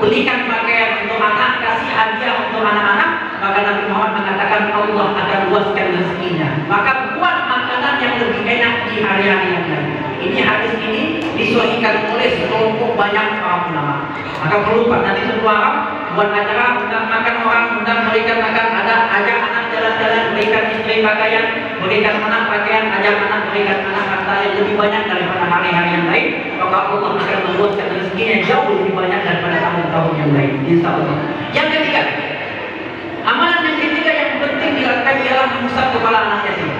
belikan pakaian untuk anak, kasih hadiah untuk anak-anak. Maka Nabi Muhammad mengatakan Allah akan luaskan rezekinya. Maka buat makanan yang lebih enak di hari-hari yang lain. Ini hadis ini disahihkan oleh sekelompok banyak para ulama. Maka perlu Pak, nanti semua buat acara undang makan orang, undang berikan makan, ada ajak anak jalan-jalan, berikan istri pakaian, berikan anak pakaian, ajak anak berikan anak harta yang lebih banyak daripada hari-hari yang lain. Maka Allah akan meluaskan rezekinya jauh lebih banyak daripada tahun-tahun yang lain, insya Allah. Yang ketiga, amalan yang ketiga yang penting dilakukan ialah mengusap kepala anak yatim.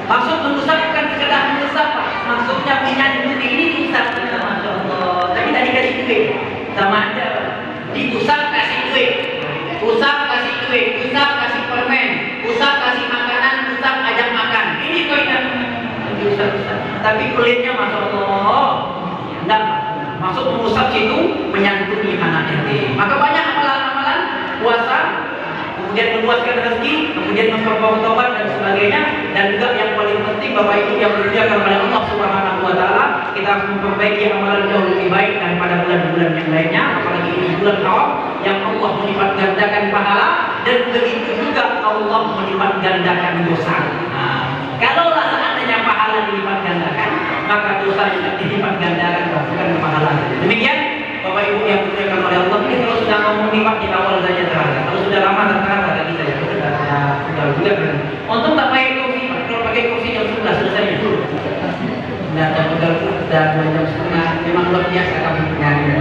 Maksud mengusap bukan sekedar mengusap, Pak. Maksudnya menyandung ini diusap, Masya Allah. Tapi tadi kasih duit, sama aja, Pak. Diusap kasih duit, usap kasih duit, usap kasih permen, usap kasih makanan, usap ajak makan. Ini kaitan diusap-usap. Tapi kulitnya Masya Allah. Enggak, maksud mengusap itu menyantuni anak yatim. Maka banyak amalan-amalan puasa, kemudian meluaskan rezeki, kemudian memperbaiki taubat dan sebagainya. Dan juga yang paling penting Bapak Ibu yang dimuliakan oleh Allah Subhanahu wa taala, kita harus memperbaiki amalan jauh lebih baik daripada bulan-bulan yang lainnya, apalagi ini bulan Haram yang Allah melipat gandakan pahala, dan begitu juga Allah melipat gandakan dosa. Nah, kalaulah seandainya pahala dilipat gandakan, maka dosa juga dilipat gandakan, bukan pahala. Demikian Bapak Ibu yang dimuliakan oleh Allah, ini kalau sudah ngomong lipat di awal saja terasa. Kalau sudah lama terasa tadi saya sudah bulan. Untuk tak pakai kursi, kalau pakai kursi jam 11 selesai itu. Sudah pegal sudah 2 jam setengah. Memang luar biasa kamu penyanyi.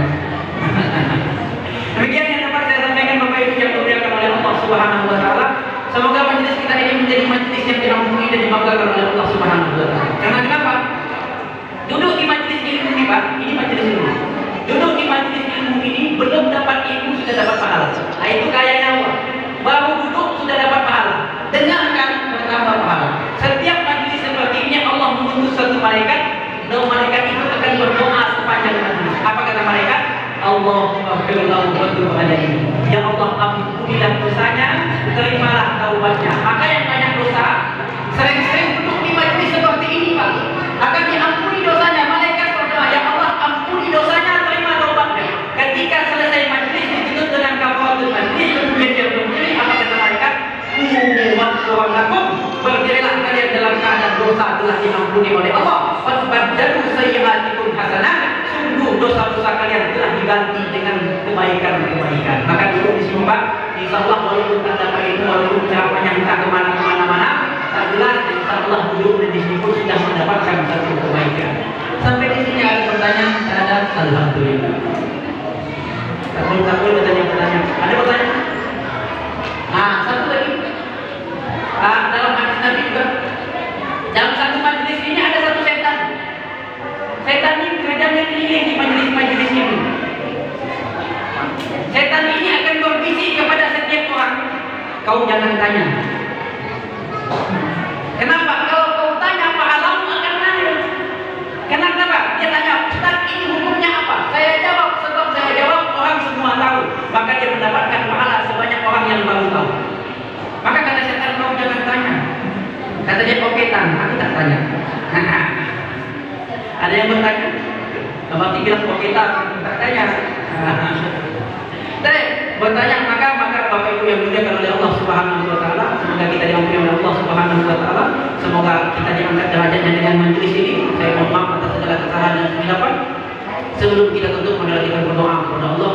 Demikian yang dapat saya sampaikan Bapak Ibu yang dimuliakan oleh Allah Subhanahu wa taala. Semoga majelis kita ini menjadi majelis yang diampuni dan dibanggakan oleh Allah Subhanahu wa taala. Karena kenapa? Duduk di majelis ilmu ini Pak, ini majelis ilmu. Duduk di majelis ilmu ini belum dapat ilmu sudah dapat pahala. Nah, itu kayaknya Allah. Baru duduk sudah dapat pahala. Dengarkan bertambah pahala. Setiap majelis seperti ini Allah mengutus satu malaikat, dan malaikat itu akan berdoa sepanjang majelis. Apa kata malaikat? Allahumma firlahu wa tub alaihi. Ya Allah, ampunilah dosanya, terimalah taubatnya. Maka yang banyak dosa sering-sering duduk di majelis seperti ini Pak, akan diampuni dosanya. Malaikat berdoa, ya Allah ampuni dosanya, terima taubatnya. Ketika selesai majelis ditutup dengan kafaratul majlis, kemudian dia berdiri, apa kata malaikat? Berdirilah kalian dalam keadaan dosa telah diampuni oleh Allah. Fadbadalu sayyi'atikum hasanah. Sungguh dosa-dosa kalian telah diganti dengan kebaikan-kebaikan. Maka dulu di sini Pak, insya Allah walaupun tak dapat ilmu, walaupun ceramahnya kita kemana-mana, tak jelas, insya Allah duduk di sini pun sudah mendapatkan satu kebaikan. Sampai di sini ada pertanyaan terhadap alhamdulillah. Takut bertanya. Ada pertanyaan? Satu lagi. Dalam hadis Nabi juga, dalam satu majelis ini ada satu setan. Setan ini kerjanya keliling di majelis-majelis ini. Setan ini akan berbisik kepada setiap orang. Kau jangan tanya. Kenapa? Kalau kau tanya pahalmu akan naik. Kenapa? Dia tanya, Ustaz, ini hukumnya apa? Saya jawab, sebab saya jawab orang semua tahu. Maka dia mendapatkan pahala sebanyak orang yang baru tahu. Maka kata setan, kau jangan tanya. Kata dia, oke Tan, aku tak tanya. Ada yang bertanya? Berarti bilang oke Tan, tak tanya. Bertanya, maka Bapak Ibu yang dimuliakan oleh Allah Subhanahu wa taala, semoga kita diampuni oleh Allah Subhanahu wa taala, semoga kita diangkat derajatnya dengan majelis ini. Saya mohon maaf atas segala kesalahan dan kesilapan. Sebelum kita tutup, marilah kita berdoa kepada Allah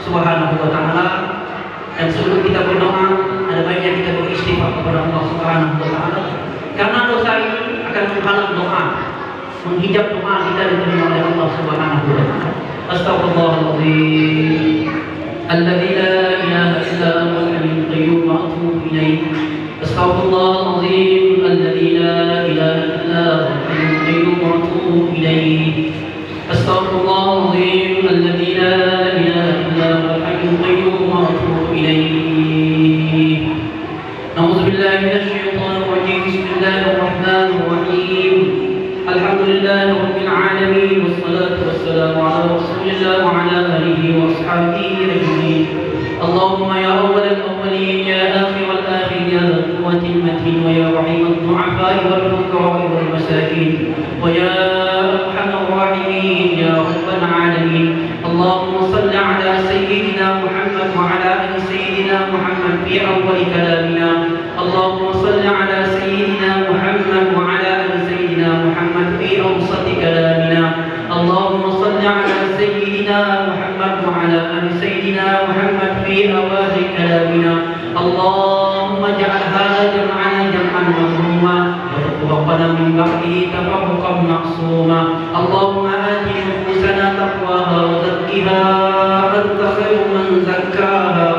Subhanahu wa taala. Dan sebelum kita berdoa, ada baiknya kita beristighfar kepada Allah Subhanahu wa taala. Karena dosa ini akan menghalang doa, menghijab doa kita diterima oleh Allah Subhanahu wa taala. Astaghfirullahaladzim. الذي لا إله إلا هو الحي القيوم وأتوب إليه. أستغفر الله العظيم الذي لا إله إلا هو الحي القيوم وأتوب إليه. أستغفر الله العظيم الذي لا إله إلا هو الحي القيوم وأتوب إليه. نعوذ بالله من الشيطان الرجيم. بسم الله الرحمن الرحيم. الحمد لله رب العالمين والصلاة والسلام على رسول الله وعلى آله وأصحابه أجمعين. اللهم يا أول الأولين يا آخر الآخرين يا ذا القوة المتين ويا رحيم الضعفاء والفقراء والمساكين ويا أرحم الراحمين يا رب العالمين. اللهم صل على سيدنا محمد وعلى آل سيدنا محمد في أول كلامنا. اللهم صل على سيدنا محمد وعلى آل سيدنا محمد في أوسط كلامنا. اللهم صل على سيدنا محمد وعلى آل سيدنا محمد في أواخر كلامنا. اللهم اجعل هذا جمعنا جمعا مرحوما وتفرقنا من بعده تفرقا معصوما. اللهم آت نفوسنا تقواها وزكها أنت خير من زكاها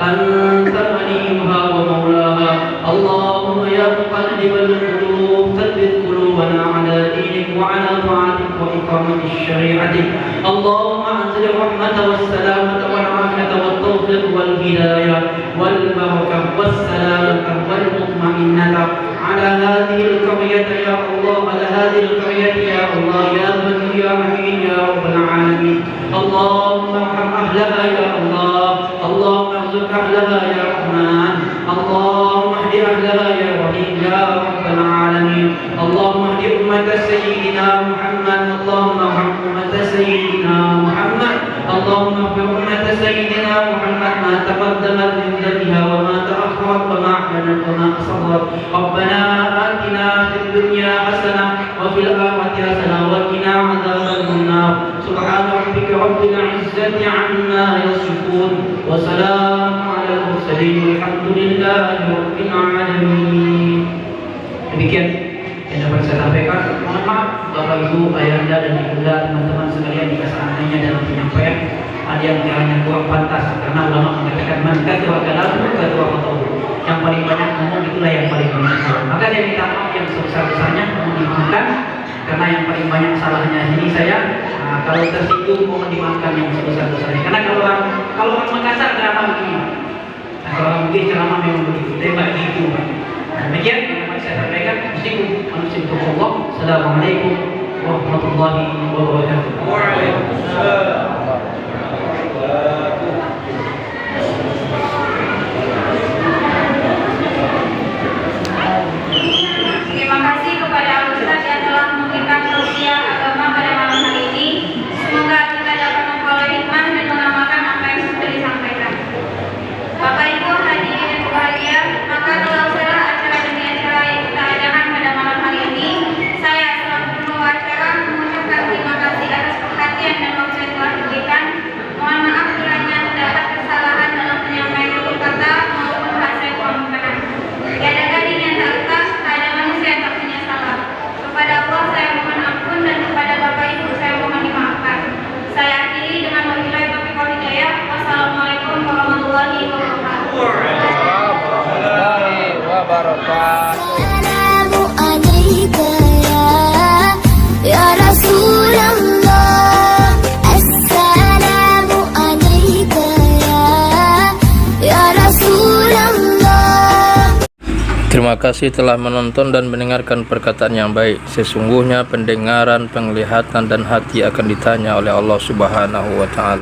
أنت وليها ومولاها. اللهم يا مقلب القلوب ثبت قلوبنا على دينك وعلى طاعتك وإقامة شريعتك. اللهم أنزل الرحمة والسلامة والعافية والتوفيق والهداية والبركة والسلامة والمطمئنة على هذه القرية يا الله، على هذه القرية يا الله يا من يا رحيم يا رب العالمين. اللهم ارحم أهلها يا الله، اللهم ارزق أهلها يا رحمن، اللهم اهد أهلها يا رحيم يا رب العالمين. اللهم اهد أمة سيدنا محمد، اللهم ارحم أمة سيدنا محمد، اللهم اغفر أمة سيدنا محمد ما تقدمت من ذنبها وما تأخرت وما أعلنت وما أسرت. ربنا آتنا في الدنيا حسنة وفي الآخرة حسنة وقنا عذاب النار. سبحان ربك رب العزة عما يصفون وسلام على المرسلين والحمد لله رب العالمين. Demikian yang dapat saya sampaikan. Mohon maaf Bapak Ibu, Ayahanda dan Ibunda, teman-teman sekalian jika seandainya dalam penyampaian ada yang kiranya kurang pantas, karena ulama mengatakan man katsara kalamu katsara khatahu. Yang paling banyak ngomong itulah yang paling banyak salah. Maka saya minta maaf yang sebesar-besarnya, mohon dimaafkan karena yang paling banyak salahnya ini saya. Kalau tersinggung mohon dimaafkan yang sebesar-besarnya. Karena kalau orang Makassar ceramah begini. Kalau orang begini ceramah memang begitu. Tembak gitu. Demikian yang dapat saya sampaikan. Bismillahirrahmanirrahim. Assalamualaikum warahmatullahi wabarakatuh. Waalaikumsalam. Terima kasih kepada Ustaz yang telah memberikan tausiah agama pada malam hari ini. Semoga kita dapat memperoleh hikmah dan mengamalkan apa yang sudah disampaikan. Bapak Ibu hadirin yang berbahagia, maka telah selesai acara demi acara yang kita adakan pada malam hari ini. Saya selaku pembawa acara mengucapkan terima kasih atas perhatian dan waktu yang telah wabarakatuh. Assalamu alayka ya Rasulullah. Assalamu alayka ya Rasulullah. Terima kasih telah menonton dan mendengarkan perkataan yang baik. Sesungguhnya pendengaran, penglihatan, dan hati akan ditanya oleh Allah Subhanahu wa Ta'ala.